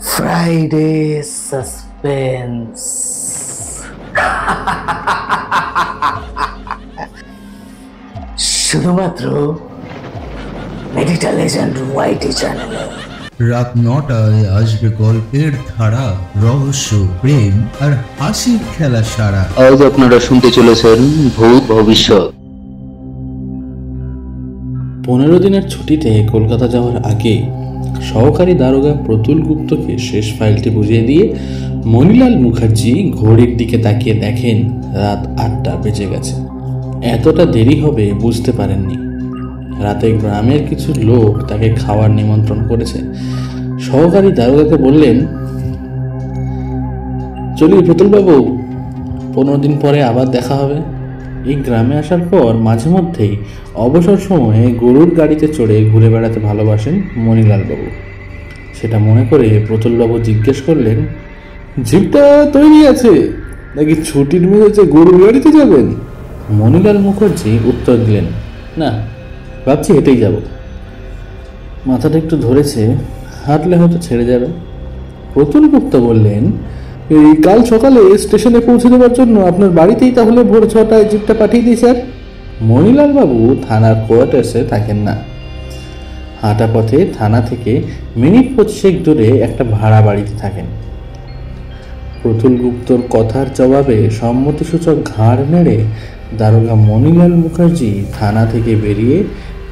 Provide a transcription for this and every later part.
Friday suspense. শুধুমাত্র মেডিটা legend ওয়াইটি চ্যানেলে রাত ৯টায় আসবে গল্পের ধারা, রহস্য, প্রেম আর হাসির খেলা সারা। আজ আপনারা শুনতে চলেছেন ভূত ভবিষ্যৎ। 15 দিনের ছুটিতে কলকাতা যাওয়ার আগে সহকারী দারোগা প্রতুল গুপ্তকে শেষ ফাইলটি বুঝিয়ে দিয়ে মণিলাল মুখার্জি ঘড়ির দিকে তাকিয়ে দেখেন রাত 8টা বেজে গেছে। এতটা দেরি হবে বুঝতে পারেননি। রাতে গ্রামের কিছু লোক তাকে খাওয়ার নিমন্ত্রণ করেছে। সহকারী দারোগাকে বললেন, চলি প্রতুলবাবু, 15 দিন পরে আবার দেখা হবে। এই গ্রামে আসার পর মাঝে মধ্যেই অবসর সময়ে গরুর গাড়িতে চড়ে ঘুরে বেড়াতে ভালোবাসেন মণিলালবাবু। সেটা মনে করে প্রতুলবাবু জিজ্ঞেস করলেন, জিপটা তৈরি আছে নাকি ছুটির মেঝেতে গরুর গাড়িতে যাবেন? মণিলাল মুখার্জি উত্তর দিলেন, না, ভাবছি হেঁটেই যাব। মাথাটা একটু ধরেছে, হাঁটলে হয়তো ছেড়ে যাবে। প্রতুল গুপ্ত বললেন, এই কাল সকালে স্টেশনে পৌঁছে দেওয়ার জন্য আপনার বাড়িতেই তাহলে ভোর 6টায় জিপটা পাঠিয়ে দিই স্যার। মণিলালবাবু থানার কোয়ার্টার্সে থাকেন না। হাঁটা পথে থানা থেকে মিনিট 25 দূরে একটা ভাড়া বাড়িতে থাকেন। প্রতুল গুপ্তর কথার জবাবে সম্মতিসূচক ঘাড় নেড়ে দারোগা মণিলাল মুখার্জি থানা থেকে বেরিয়ে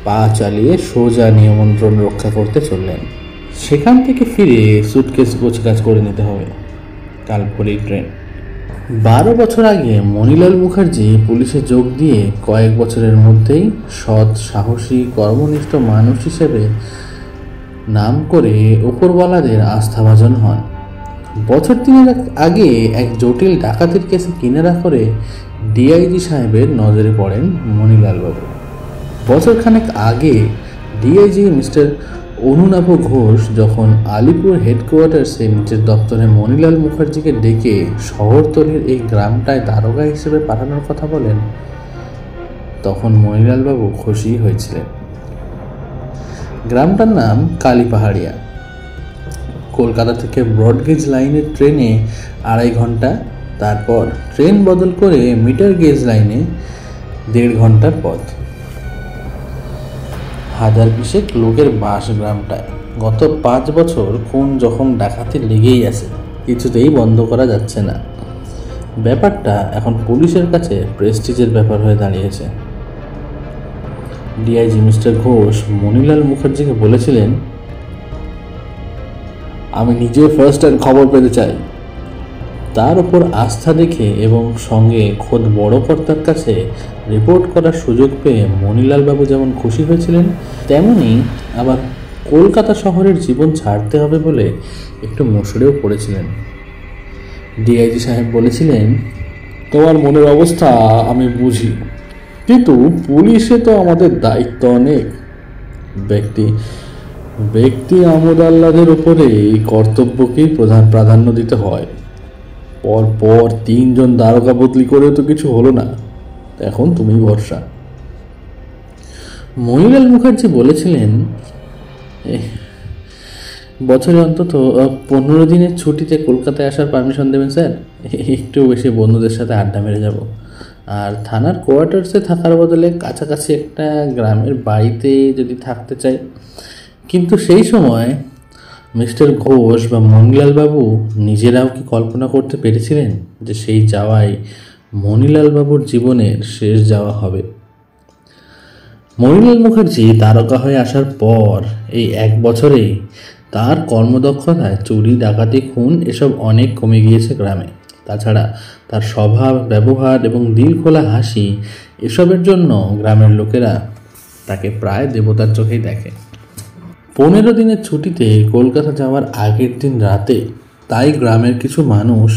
পা চালিয়ে সোজা নিয়ন্ত্রণ রক্ষা করতে চললেন। সেখান থেকে ফিরে সুটকেস গোছগাছ করে নিতে হবে, কাল ভোরেই ট্রেন। 12 বছর আগে মণিলাল মুখার্জি পুলিশে যোগ দিয়ে কয়েক বছরের মধ্যেই সৎ, সাহসী, কর্মনিষ্ঠ মানুষ হিসেবে নাম করে ওপরওয়ালাদের আস্থাভাজন হন। বছর 3 আগে এক জটিল ডাকাতির কেসে কিনারা করে ডিআইজি সাহেবের নজরে পড়েন মণিলালবাবু। বছরখানেক আগে ডিআইজি মিস্টার অনুনাভ ঘোষ যখন আলিপুর হেডকোয়ার্টার্সে নিজের দপ্তরে মণিলাল মুখার্জিকে ডেকে শহরতলির এই গ্রামটায় দারোগা হিসেবে পাঠানোর কথা বলেন, তখন মণিলালবাবু খুশি হয়েছিলেন। গ্রামটার নাম কালীপাহাড়িয়া। কলকাতা থেকে ব্রডগেজ লাইনের ট্রেনে 2.5 ঘন্টা, তারপর ট্রেন বদল করে মিটার গেজ লাইনে 1.5 ঘন্টার পথ। 1000 লোকের বাস গ্রামটায়। গত 5 বছর খুন জখম ডাকাতি লেগেই আছে, কিছুতেই বন্ধ করা যাচ্ছে না। ব্যাপারটা এখন পুলিশের কাছে প্রেস্টিজের ব্যাপার হয়ে দাঁড়িয়েছে। ডিআইজি মিস্টার ঘোষ মণিলাল মুখার্জিকে বলেছিলেন, আমি নিজে ফার্স্ট হ্যান্ড খবর পেতে চাই। তার উপর আস্থা দেখে এবং সঙ্গে খোদ বড় কর্তার কাছে রিপোর্ট করার সুযোগ পেয়ে মণিলালবাবু যেমন খুশি হয়েছিলেন, তেমনি আবার কলকাতা শহরের জীবন ছাড়তে হবে বলে একটু মসুরেও পড়েছিলেন। ডিআইজি সাহেব বলেছিলেন, তোমার মনের অবস্থা আমি বুঝি, কিন্তু পুলিশে তো আমাদের দায়িত্ব অনেক। ব্যক্তি আমোদ আহ্লাদের উপরে এই কর্তব্যকেই প্রাধান্য দিতে হয়। পর 3 জন দারোগা বদলি করেও তো কিছু হলো না, এখন তুমি ভরসা। মণিলাল মুখার্জি বলেছিলেন, বছরে অন্তত 15 দিনের ছুটিতে কলকাতায় আসার পারমিশন দেবেন স্যার, একটু বেশি বন্ধুদের সাথে আড্ডা মেরে যাব। আর থানার কোয়ার্টার্সে থাকার বদলে কাছাকাছি একটা গ্রামের বাড়িতে যদি থাকতে চাই। কিন্তু সেই সময় মিস্টার ঘোষ বা মণিলালবাবু নিজেরাও কি কল্পনা করতে পেরেছিলেন যে সেই যাওয়াই মণিলালবাবুর জীবনের শেষ যাওয়া হবে? মণিলাল মুখার্জি দারোগা হয়ে আসার পর এই 1 বছরেই তার কর্মদক্ষতায় চুরি, ডাকাতি, খুন এসব অনেক কমে গিয়েছে গ্রামে। তাছাড়া তার স্বভাব, ব্যবহার এবং দিল খোলা হাসি, এসবের জন্য গ্রামের লোকেরা তাকে প্রায় দেবতার চোখেই দেখে। 15 দিনের ছুটিতে কলকাতা যাওয়ার আগের দিন রাতে তাই গ্রামের কিছু মানুষ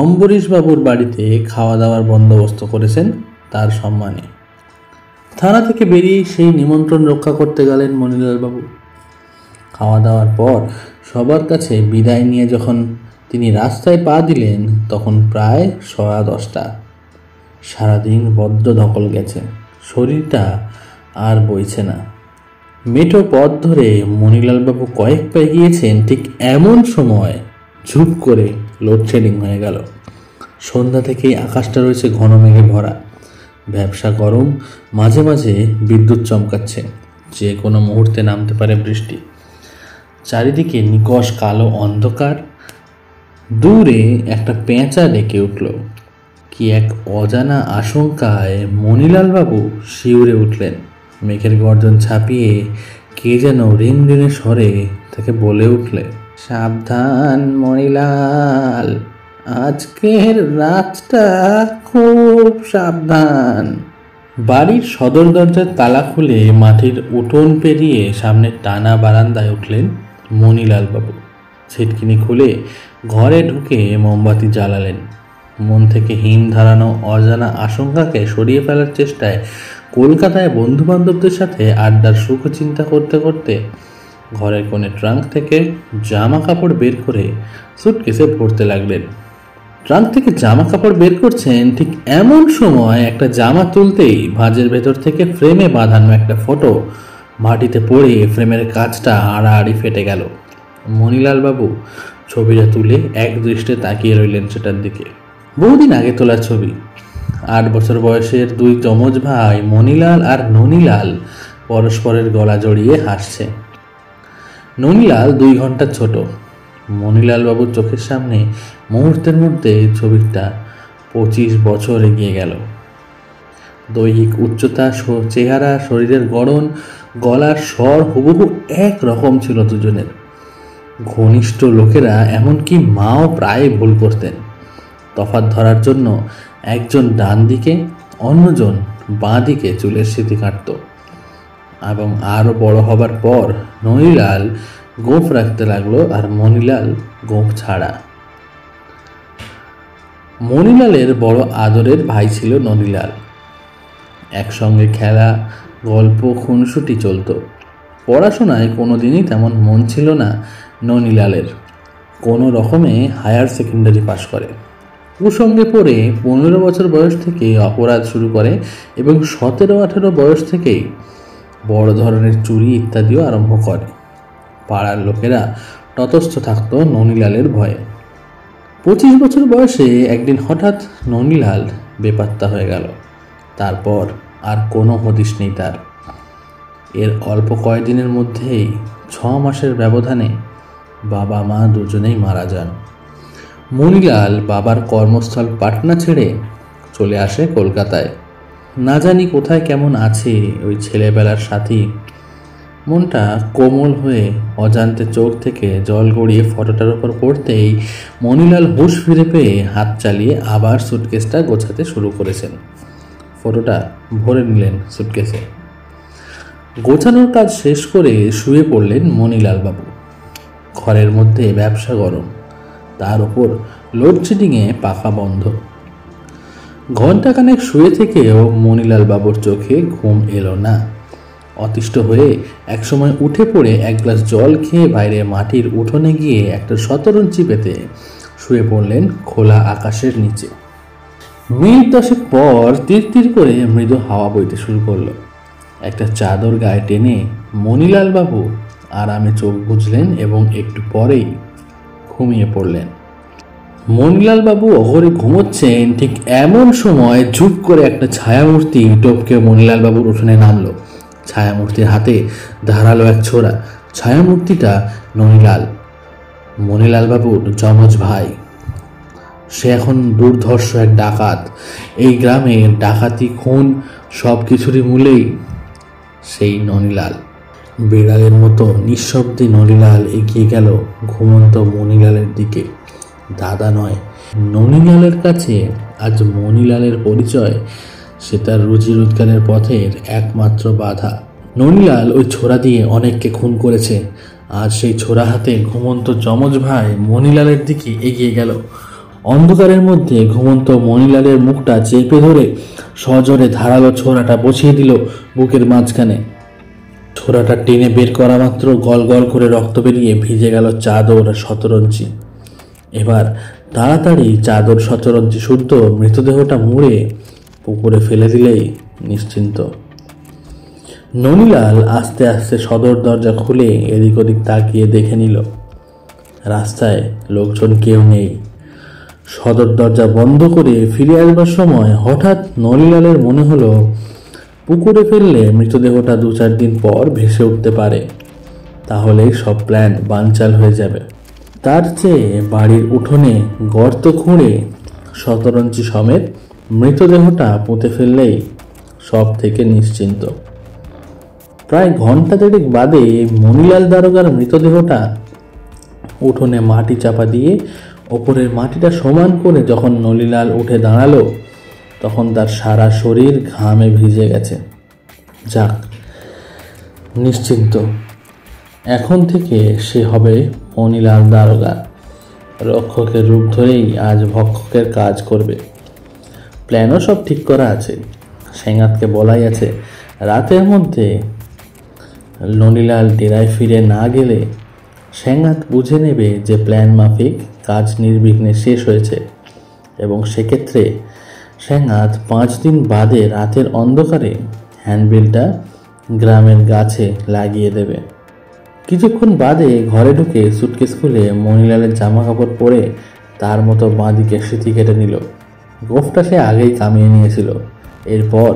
অম্বরীশবাবুর বাড়িতে খাওয়া দাওয়ার বন্দোবস্ত করেছেন তার সম্মানে। থানা থেকে বেরিয়ে সেই নিমন্ত্রণ রক্ষা করতে গেলেন মণিলালবাবু। খাওয়া দাওয়ার পর সবার কাছে বিদায় নিয়ে যখন তিনি রাস্তায় পা দিলেন, তখন প্রায় 10:15। সারাদিন বড্ড ধকল গেছে, শরীরটা আর বইছে না। মেঠো পথ ধরে মণিলালবাবু কয়েক পায়ে গিয়েছেন, ঠিক এমন সময় ঝুপ করে লোডশেডিং হয়ে গেল। সন্ধ্যা থেকেই আকাশটা রয়েছে ঘন মেঘে ভরা, ব্যবসা গরম, মাঝে মাঝে বিদ্যুৎ চমকাচ্ছে, যে কোনো মুহূর্তে নামতে পারে বৃষ্টি। চারিদিকে নিকষ কালো অন্ধকার। দূরে একটা পেঁচা ডেকে উঠল। কি এক অজানা আশঙ্কায় মণিলালবাবু শিউরে উঠলেন। মেঘের গর্জন ছাপিয়ে কে যেন রিন রিনে স্বরে তাকে বলে উঠলে, সাবধান মণিলাল, আজকের রাতটা খুব সাবধান। বাড়ির সদর দরজার তালা খুলে মাটির উঠোন পেরিয়ে সামনে টানা বারান্দায় উঠলেন মণিলালবাবু। ছিটকিনি খুলে ঘরে ঢুকে মোমবাতি জ্বালালেন। মন থেকে হিম ধারানো অজানা আশঙ্কাকে সরিয়ে ফেলার চেষ্টায় কলকাতায় বন্ধু বান্ধবদের সাথে আড্ডার সুখ চিন্তা করতে করতে ঘরের কোণে ট্রাঙ্ক থেকে জামা কাপড় বের করে সুটকেসে ভরতে লাগলেন। ট্রাঙ্ক থেকে জামা কাপড় বের করছেন, ঠিক এমন সময় একটা জামা তুলতেই ভাঁজের ভেতর থেকে ফ্রেমে বাঁধানো একটা ফটো মাটিতে পড়ে ফ্রেমের কাঁচটা আড়াআড়ি ফেটে গেল। মণিলালবাবু ছবিটা তুলে এক দৃষ্টে তাকিয়ে রইলেন সেটার দিকে। বহুদিন আগে তোলা ছবি। 8 বছর বয়সের দুই যমজ ভাই মণিলাল আর ননীলাল পরস্পরের গলা জড়িয়ে হাসছে। ননীলাল 2 ঘন্টা ছোট। মণিলালবাবুর চোখের সামনে মুহূর্তের মধ্যে ছবিটা 25 বছর এগিয়ে গেল। দৈহিক উচ্চতা, চেহারা, শরীরের গড়ন, গলার স্বর হুবহু এক রকম ছিল দুজনের। ঘনিষ্ঠ লোকেরা, এমনকি মাও প্রায় ভুল করতেন। তফাৎ ধরার জন্য একজন ডান দিকে, অন্যজন বাঁ দিকে চুলের সিঁথি কাটত। এবং আরও বড় হবার পর ননীলাল গোঁফ রাখতে লাগলো আর মণিলাল গোঁফ ছাড়া। মণিলালের বড় আদরের ভাই ছিল ননীলাল। একসঙ্গে খেলা, গল্প, খুনসুটি চলত। পড়াশোনায় কোনোদিনই তেমন মন ছিল না ননীলালের। কোনো রকমে হায়ার সেকেন্ডারি পাশ করে। কুসঙ্গে পড়ে 15 বছর বয়স থেকে অপরাধ শুরু করে এবং 17-18 বয়স থেকেই বড় ধরনের চুরি ইত্যাদিও আরম্ভ করে। পাড়ার লোকেরা তটস্থ থাকত ননীলালের ভয়ে। 25 বছর বয়সে একদিন হঠাৎ ননীলাল বেপাত্তা হয়ে গেল। তারপর আর কোনো হদিশ নেই তার। এর অল্প কয়েকদিনের মধ্যেই 6 মাসের ব্যবধানে বাবা মা দুজনেই মারা যান। মণিলাল বাবার কর্মস্থল পাটনা ছেড়ে চলে আসে কলকাতায়। না জানি কোথায় কেমন আছে ওই ছেলেবেলার সাথী। মনটা কোমল হয়ে অজান্তে চোখ থেকে জল গড়িয়ে ফটোটার উপর পড়তেই মণিলাল হুঁশ ফিরে পেয়ে হাত চালিয়ে আবার সুটকেসটা গোছাতে শুরু করেছেন। ফটোটা ভরে নিলেন সুটকেসে। গোছানোর কাজ শেষ করে শুয়ে পড়লেন মণিলালবাবু। ঘরের মধ্যে ব্যবসা গরম, তার উপর লোডশেডিংয়ে পাখা বন্ধ। ঘণ্টাখানেক শুয়ে থেকেও মণিলালবাবুর চোখে ঘুম এলো না। অতিষ্ঠ হয়ে একসময় উঠে পড়ে 1 গ্লাস জল খেয়ে বাইরে মাটির উঠোনে গিয়ে একটা শতরঞ্চি পেতে শুয়ে পড়লেন খোলা আকাশের নিচে। মিনিট 10 পর তীর তীর করে মৃদু হাওয়া বইতে শুরু করলো। একটা চাদর গায়ে টেনে মণিলালবাবু আরামে চোখ বুজলেন এবং একটু পরেই ঘুমিয়ে পড়লেন। মণিলালবাবু অঘরে ঘুমোচ্ছেন, ঠিক এমন সময় ঝুপ করে একটা ছায়ামূর্তি টপকে মণিলালবাবুর উঠোনে নামলো। ছায়ামূর্তির হাতে ধারালো এক ছোরা। ছায়ামূর্তিটা ননীলাল, মণিলালবাবুর যমজ ভাই। সে এখন দুর্ধর্ষ এক ডাকাত। এই গ্রামে ডাকাতি, খুন সব কিছুরই মূলেই সেই ননীলাল। বিড়ালের মতো নিঃশব্দে ননীলাল এগিয়ে গেল ঘুমন্ত মণিলালের দিকে। দাদা নয়, ননীলালের কাছে আজ মণিলালের পরিচয়। সে তার রুজি রোজগারের পথের একমাত্র বাধা। ননীলাল ওই ছোরা দিয়ে অনেককে খুন করেছে। আজ সেই ছোরা হাতে ঘুমন্ত যমজ ভাই মণিলালের দিকে এগিয়ে গেল। অন্ধকারের মধ্যে ঘুমন্ত মণিলালের মুখটা চেপে ধরে সজোরে ধারালো ছোরাটা বসিয়ে দিল বুকের মাঝখানে। ছোরাটা টেনে বের করা মাত্র গল গল করে রক্ত বেরিয়ে ভিজে গেল চাদর আর শতরঞ্চি। এবার তাড়াতাড়ি চাদর, শতরঞ্চি শুদ্ধ মৃতদেহটা মুড়ে পুকুরে ফেলে দিলেই নিশ্চিন্ত। ননিলাল আস্তে আস্তে সদর দরজা খুলে এদিক ওদিক তাকিয়ে দেখে নিল রাস্তায় লোকজন কেউ নেই। সদর দরজা বন্ধ করে ফিরে আসবার সময় হঠাৎ ননিলালের মনে হলো পুকুরে ফেললে মৃতদেহটা 2-4 দিন পর ভেসে উঠতে পারে, তাহলে সব প্ল্যান বানচাল হয়ে যাবে। তার চেয়ে বাড়ির উঠোনে গর্ত খুঁড়ে শতরঞ্চি সমেত মৃতদেহটা পুঁতে ফেললেই সব থেকে নিশ্চিন্ত। প্রায় ঘন্টা 1.5 বাদে মনিলাল দারোগার মৃতদেহটা উঠোনে মাটি চাপা দিয়ে ওপরের মাটিটা সমান করে যখন ননিলাল উঠে দাঁড়ালো, তখন তার সারা শরীর ঘামে ভিজে গেছে। যাক, নিশ্চিন্ত, এখন থেকে সে হবে মনিলাল দারোগা। রক্ষকের রূপ ধরেই আজ ভক্ষকের কাজ করবে। প্ল্যানও সব ঠিক করা আছে। সেঙ্গাতকে বলাই আছে রাতের মধ্যে ননিলাল ডেরায় ফিরে না গেলে সেঙ্গাত বুঝে নেবে যে প্ল্যান মাফিক কাজ নির্বিঘ্নে শেষ হয়েছে, এবং সেক্ষেত্রে সেঙ্গাত 5 দিন বাদে রাতের অন্ধকারে হ্যান্ডবিলটা গ্রামের গাছে লাগিয়ে দেবে। কিছুক্ষণ বাদে ঘরে ঢুকে সুটকেস খুলে মনিলালের জামা কাপড় পরে তার মতো বাঁদিকে স্মৃতি কেটে নিল। গোফটা সে আগেই কামিয়ে নিয়েছিল। এরপর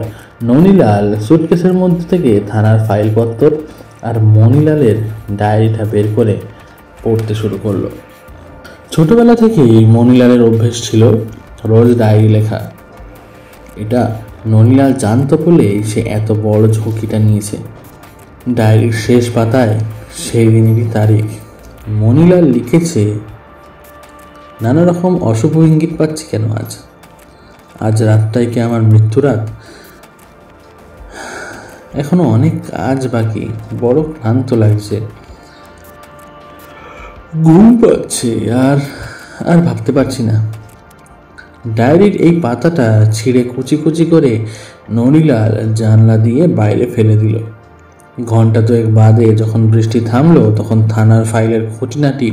ননিলাল সুটকেসের মধ্যে থেকে থানার ফাইলপত্র আর মনিলালের ডায়েরিটা বের করে পড়তে শুরু করলো। ছোটবেলা থেকেই মনিলালের অভ্যেস ছিল রোজ ডায়েরি লেখা। এটা ননিলাল জানতো বলেই সে এত বড় ঝুঁকিটা নিয়েছে। ডায়েরির শেষ পাতায় সেই দিনেরই তারিখ। মনিলাল লিখেছে, নানা রকম অশুভ ইঙ্গিত পাচ্ছি কেন আজ রাতটাই কি আমার মৃত্যু রাত? এখনো অনেক কাজ বাকি, বড় ক্লান্ত লাগছে, ঘুম পাচ্ছে, আর ভাবতে পারছি না। ডায়েরির এই পাতাটা ছিঁড়ে কুচি কুচি করে ননিলাল জানলা দিয়ে বাইরে ফেলে দিল। ঘন্টা 2 বাদে যখন বৃষ্টি থামলো, তখন থানার ফাইলের খুঁটিনাটি,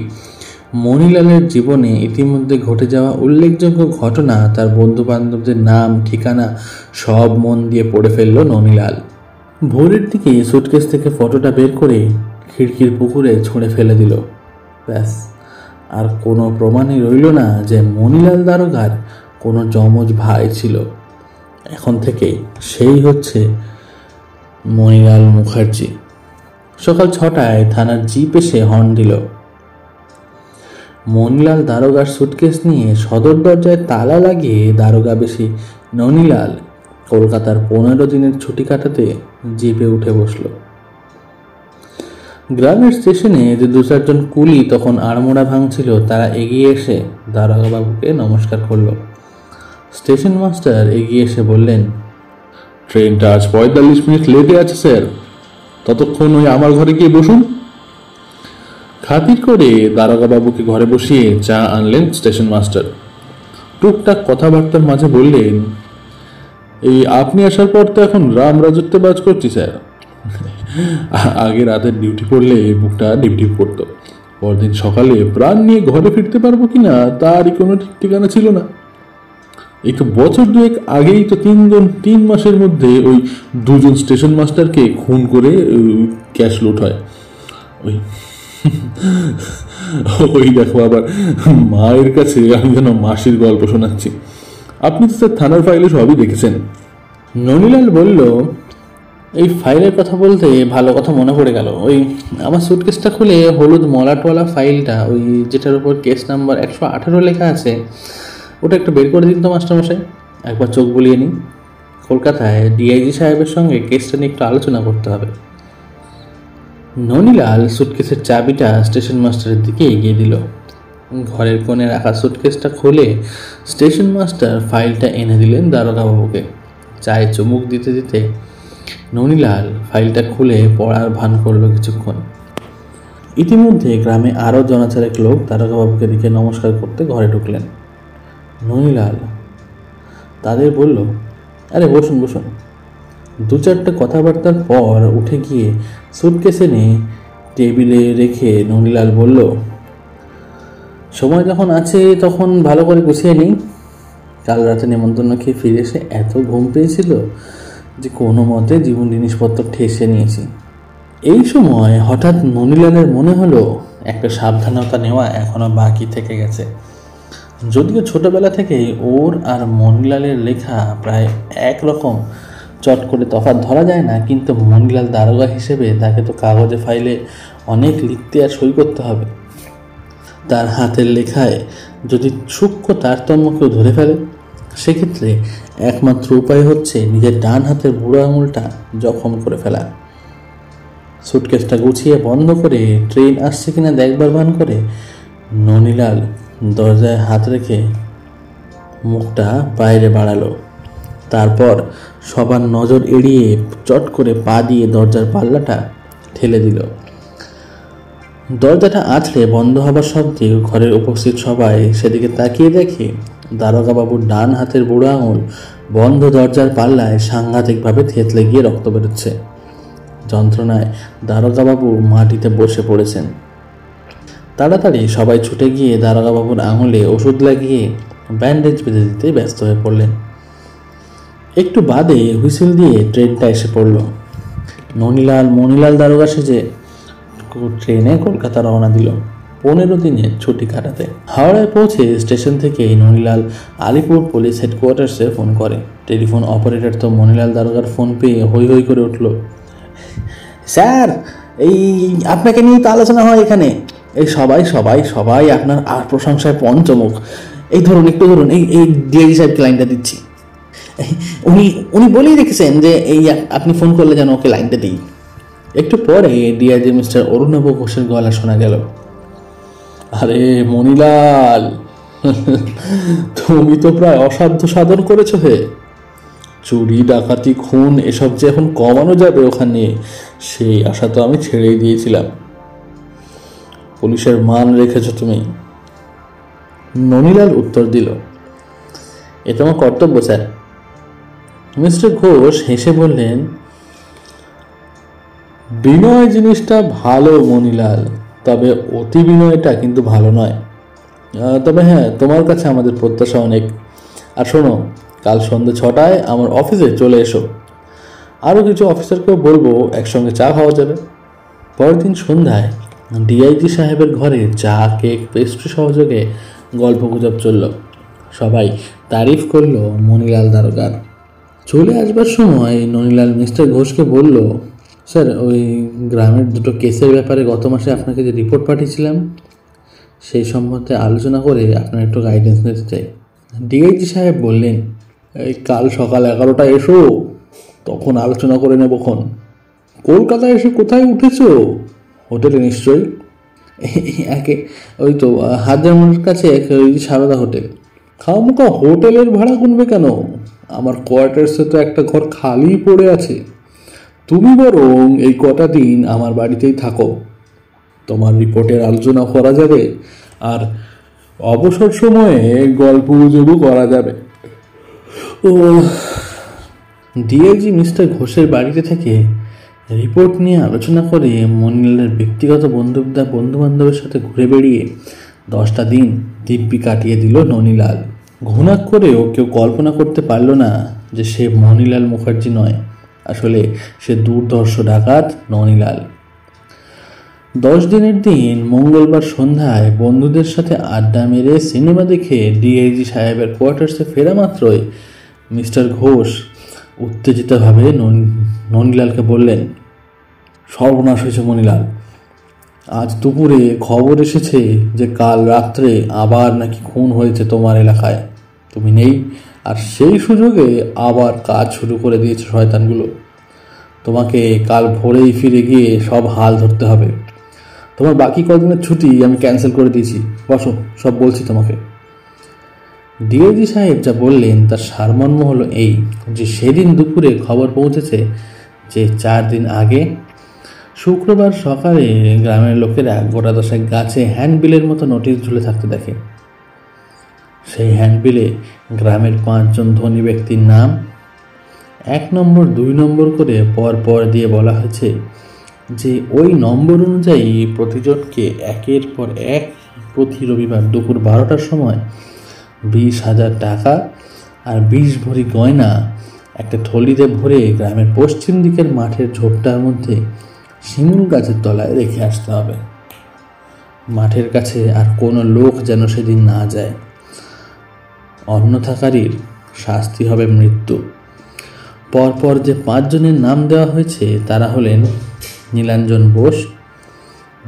মনিলালের জীবনে ইতিমধ্যে ঘটে যাওয়া উল্লেখযোগ্য ঘটনা, তার বন্ধু বান্ধবদের নাম ঠিকানা সব মন দিয়ে পড়ে ফেললো ননিলাল। ভোরের দিকে সুটকেস থেকে ফটোটা বের করে খিড়কির পুকুরে ছুঁড়ে ফেলে দিল। ব্যাস, আর কোনো প্রমাণই রইল না যে মনিলাল দারোগার কোনো যমজ ভাই ছিল। এখন থেকে সেই হচ্ছে মনিলাল মুখার্জি। সকাল 6টায় থানার জিপ এসে হর্ন দিল। মনিলাল দারোগার সুটকেস নিয়ে সদর দরজায় তালা লাগিয়ে দারোগা বেশি ননিলাল কলকাতার 15 দিনের ছুটি কাটাতে জিপে উঠে বসল। গ্রামের স্টেশনে যে 2-4 জন কুলি তখন আড়মোড়া ভাঙছিল, তারা এগিয়ে এসে দারোগা বাবুকে নমস্কার করল। স্টেশন মাস্টার এগিয়ে এসে বললেন, ট্রেনটা আজ 45 মিনিট লেটে আছে স্যার, ততক্ষণ ওই আমার ঘরে গিয়ে বসুন। খাতির করে দারোগা বাবুকে ঘরে বসিয়ে চা আনলেন স্টেশন মাস্টার। টুকটাক কথাবার্তার মাঝে বললেন, এই আপনি আসার পর তো এখন রাম রাজত্বে বাজ করছি স্যার। আগে রাতের ডিউটি পড়লে বুকটা ডিপ করতো, পরদিন সকালে প্রাণ নিয়ে ঘরে ফিরতে পারবো কিনা তারই কোনো ঠিক ঠিকানা ছিল না। এই তো বছর 2 আগেই তো 3 মাসের মধ্যে ওই 2 জন স্টেশন মাস্টারকে খুন করে ক্যাশ লুট হয়। ওই দেখো আবার মায়ের কাছে আমি যেন মাসির গল্প শোনাচ্ছি। আপনি তো স্যার থানার ফাইলে সবই দেখেছেন। ননিলাল বলল, এই ফাইলের কথা বলতে ভালো কথা মনে পড়ে গেল। ওই আমার সুটকেসটা খুলে হলুদ মলাটওয়ালা ফাইলটা, ওই যেটার উপর কেস নাম্বার 118 লেখা আছে, ওটা একটু বের করে দিন তো মাস্টারমশাই, একবার চোখ বুলিয়ে নিই। কলকাতায় ডিআইজি সাহেবের সঙ্গে কেসটা নিয়ে একটু আলোচনা করতে হবে। ননিলাল সুটকেসের চাবিটা স্টেশন মাস্টারের দিকে এগিয়ে দিল। ঘরের কোণে রাখা সুটকেসটা খুলে স্টেশন মাস্টার ফাইলটা এনে দিলেন দারোগাবাবুকে। চায়ে চুমুক দিতে দিতে ননিলাল ফাইলটা খুলে পড়ার ভান করল কিছুক্ষণ। ইতিমধ্যে গ্রামে আরও জনাচারেক লোক দারোগাবাবুকে দেখে নমস্কার করতে ঘরে ঢুকলেন। ননিলাল তাদের বলল, আরে বসুন বসুন। 2-4টা কথাবার্তার পর উঠে গিয়ে সুটকেস এনে টেবিলে রেখে ননিলাল বলল, সময় যখন আছে তখন ভালো করে গুছিয়ে নিই। কাল রাতে নেমন্তন্ন খেয়ে ফিরে এসে এত ঘুম পেয়েছিল যে কোনো মতে জীবন জিনিসপত্র ঠেসে নিয়েছি। এই সময় হঠাৎ ননিলালের মনে হলো একটা সাবধানতা নেওয়া এখনও বাকি থেকে গেছে। যদিও ছোটবেলা থেকেই ওর আর মনিলালের লেখা প্রায় একরকম, চট করে তফাৎ ধরা যায় না, কিন্তু মনিলাল দারোগা হিসেবে তাকে তো কাগজে ফাইলে অনেক লিখতে আর সই করতে হবে। তার হাতের লেখায় যদি সূক্ষ্ম তারতম্য কেউ ধরে ফেলে, সেক্ষেত্রে একমাত্র উপায় হচ্ছে নিজের ডান হাতের বুড়ো আঙুলটা জখম করে ফেলা। সুটকেসটা গুছিয়ে বন্ধ করে ট্রেন আসছে কিনা দেখবার ভান করে ননিলাল দরজায় হাত রেখে মুখটা বাইরে বাড়ালো। তারপর সবার নজর এড়িয়ে চট করে পা দিয়ে দরজার পাল্লাটা ঠেলে দিল। দরজাটা আছড়ে বন্ধ হবার শব্দে ঘরের উপস্থিত সবাই সেদিকে তাকিয়ে দেখে দারোগাবাবুর ডান হাতের বুড়ো আঙুল বন্ধ দরজার পাল্লায় সাংঘাতিকভাবে থেতলে গিয়ে রক্ত বেরোচ্ছে। যন্ত্রণায় দারোগাবাবু মাটিতে বসে পড়েছেন। তাড়াতাড়ি সবাই ছুটে গিয়ে দারোগাবাবুর আঙুলে ওষুধ লাগিয়ে ব্যান্ডেজ বেঁধে দিতে ব্যস্ত হয়ে পড়লেন। একটু বাদে হুইসেল দিয়ে ট্রেনটা এসে পড়ল। মনিলাল দারোগা সেজে ট্রেনে কলকাতা রওনা দিল 15 দিনের ছুটি কাটাতে। হাওড়ায় পৌঁছে স্টেশন থেকে ননিলাল আলিপুর পুলিশ হেডকোয়ার্টার্সে ফোন করে। টেলিফোন অপারেটর তো মনিলাল দারোগার ফোন পেয়ে হই হই করে উঠল, স্যার এই আপনাকে নিয়ে তো আলোচনা হয় এখানে। এই সবাই সবাই সবাই আপনার আর প্রশংসায় পঞ্চমুখ। এই ধরুন একটু ধরুন, এই ডিআইজি সাহেবকে লাইনটা দিচ্ছি। উনি বলেই রেখেছেন যে এই আপনি ফোন করলে যেন ওকে লাইনটা দিই। একটু পরে ডিআইজি মিস্টার অরুণাভ ঘোষের গলা শোনা গেল, আরে মনিলাল, তুমি তো প্রায় অসাধ্য সাধন করেছো হে। চুরি ডাকাতি খুন এসব যে এখন কমানো যাবে ওখানে, সেই আশা তো আমি ছেড়েই দিয়েছিলাম। পুলিশের মান রেখেছো তুমি। ননিলাল উত্তর দিল, এ তোমার কর্তব্য স্যার। মিস্টার ঘোষ হেসে বললেন, বিনয় জিনিসটা ভালো মনিলাল, তবে অতি বিনয়টা কিন্তু ভালো নয়। তবে হ্যাঁ, তোমার কাছে আমাদের প্রত্যাশা অনেক। আর শোনো, কাল সন্ধ্যে 6টায় আমার অফিসে চলে এসো। আরও কিছু অফিসারকেও বলবো, একসঙ্গে চা খাওয়া যাবে। পরের দিন সন্ধ্যায় ডিআইজি সাহেবের ঘরে চা, কেক, পেস্ট্রি সহযোগে গল্পগুজব চলল। সবাই তারিফ করলো মনিলাল দারোগার। চলে আসবার সময় ননিলাল মিস্টার ঘোষকে বলল, স্যার ওই গ্রামের 2টো কেসের ব্যাপারে গত মাসে আপনাকে যে রিপোর্ট পাঠিয়েছিলাম, সেই সম্বন্ধে আলোচনা করে আপনার একটু গাইডেন্স নিতে চাই। ডিআইজি সাহেব বললেন, এই কাল সকাল 11টায় এসো, তখন আলোচনা করে নেবক্ষণ। কলকাতায় এসে কোথায় উঠেছো? হোটেলে নিশ্চয়ই। ওই তো হাজারমোড়ের কাছে ওই সারদা হোটেল। খামোকা হোটেলের ভাড়া গুনবে কেন? আমার কোয়ার্টার্সে তো একটা ঘর খালি পড়ে আছে। তুমি বরং এই কটা দিন আমার বাড়িতেই থাকো, তোমার রিপোর্টের আলোচনা করা যাবে, আর অবসর সময়ে গল্প গুজবও করা যাবে। ও ডিআইজি মিস্টার ঘোষের বাড়িতে থেকে রিপোর্ট নিয়ে আলোচনা করে মনিলালের ব্যক্তিগত বন্ধু বান্ধবের সাথে ঘুরে বেড়িয়ে 10টা দিন দিব্যি কাটিয়ে দিল ননিলাল। ঘুণাক করেও কেউ কল্পনা করতে পারল না যে সে মনিলাল মুখার্জি নয়, আসলে সে দুর্ধর্ষ ডাকাত ননিলাল। 10 দিনের দিন মঙ্গলবার সন্ধ্যায় বন্ধুদের সাথে আড্ডা মেরে সিনেমা দেখে ডিআইজি সাহেবের কোয়ার্টার্সে ফেরা মাত্রই মিস্টার ঘোষ উত্তেজিতভাবে ননিলালকে বললেন, সর্বনাশ হয়েছে মনিলাল। আজ দুপুরে খবর এসেছে যে কাল রাত্রে আবার নাকি খুন হয়েছে তোমার এলাকায়। তুমি নেই, আর সেই সুযোগে আবার কাজ শুরু করে দিয়েছে শয়তানগুলো। তোমাকে কাল ভোরেই ফিরে গিয়ে সব হাল ধরতে হবে। তোমার বাকি কদিনের ছুটি আমি ক্যান্সেল করে দিয়েছি। বসো, সব বলছি তোমাকে। ডিআইজি সাহেব যা বললেন তার সারমর্ম হলো এই যে সেদিন দুপুরে খবর পৌঁছেছে যে 4 দিন আগে শুক্রবার সকালে গ্রামের লোকেরা গোটা 10 গাছে হ্যান্ডবিলের মতো নোটিশ ঝুলে থাকতে দেখে। সেই হ্যান্ডবিলে গ্রামের 5 জন ধনী ব্যক্তির নাম 1 নম্বর 2 নম্বর করে পর দিয়ে বলা হয়েছে যে ওই নম্বর অনুযায়ী প্রতিজনকে একের পর এক প্রতি রবিবার দুপুর 12টার সময় 20,000 টাকা আর 20 ভরি গয়না একটা থলিতে ভরে গ্রামের পশ্চিম দিকের মাঠের ঝোপটার মধ্যে শিমুল গাছের তলায় রেখে আসতে হবে। মাঠের কাছে আর কোনো লোক যেন সেদিন না যায়, অন্যথাকারীর শাস্তি হবে মৃত্যু। পরপর যে 5 জনের নাম দেওয়া হয়েছে তারা হলেন নীলাঞ্জন বোস,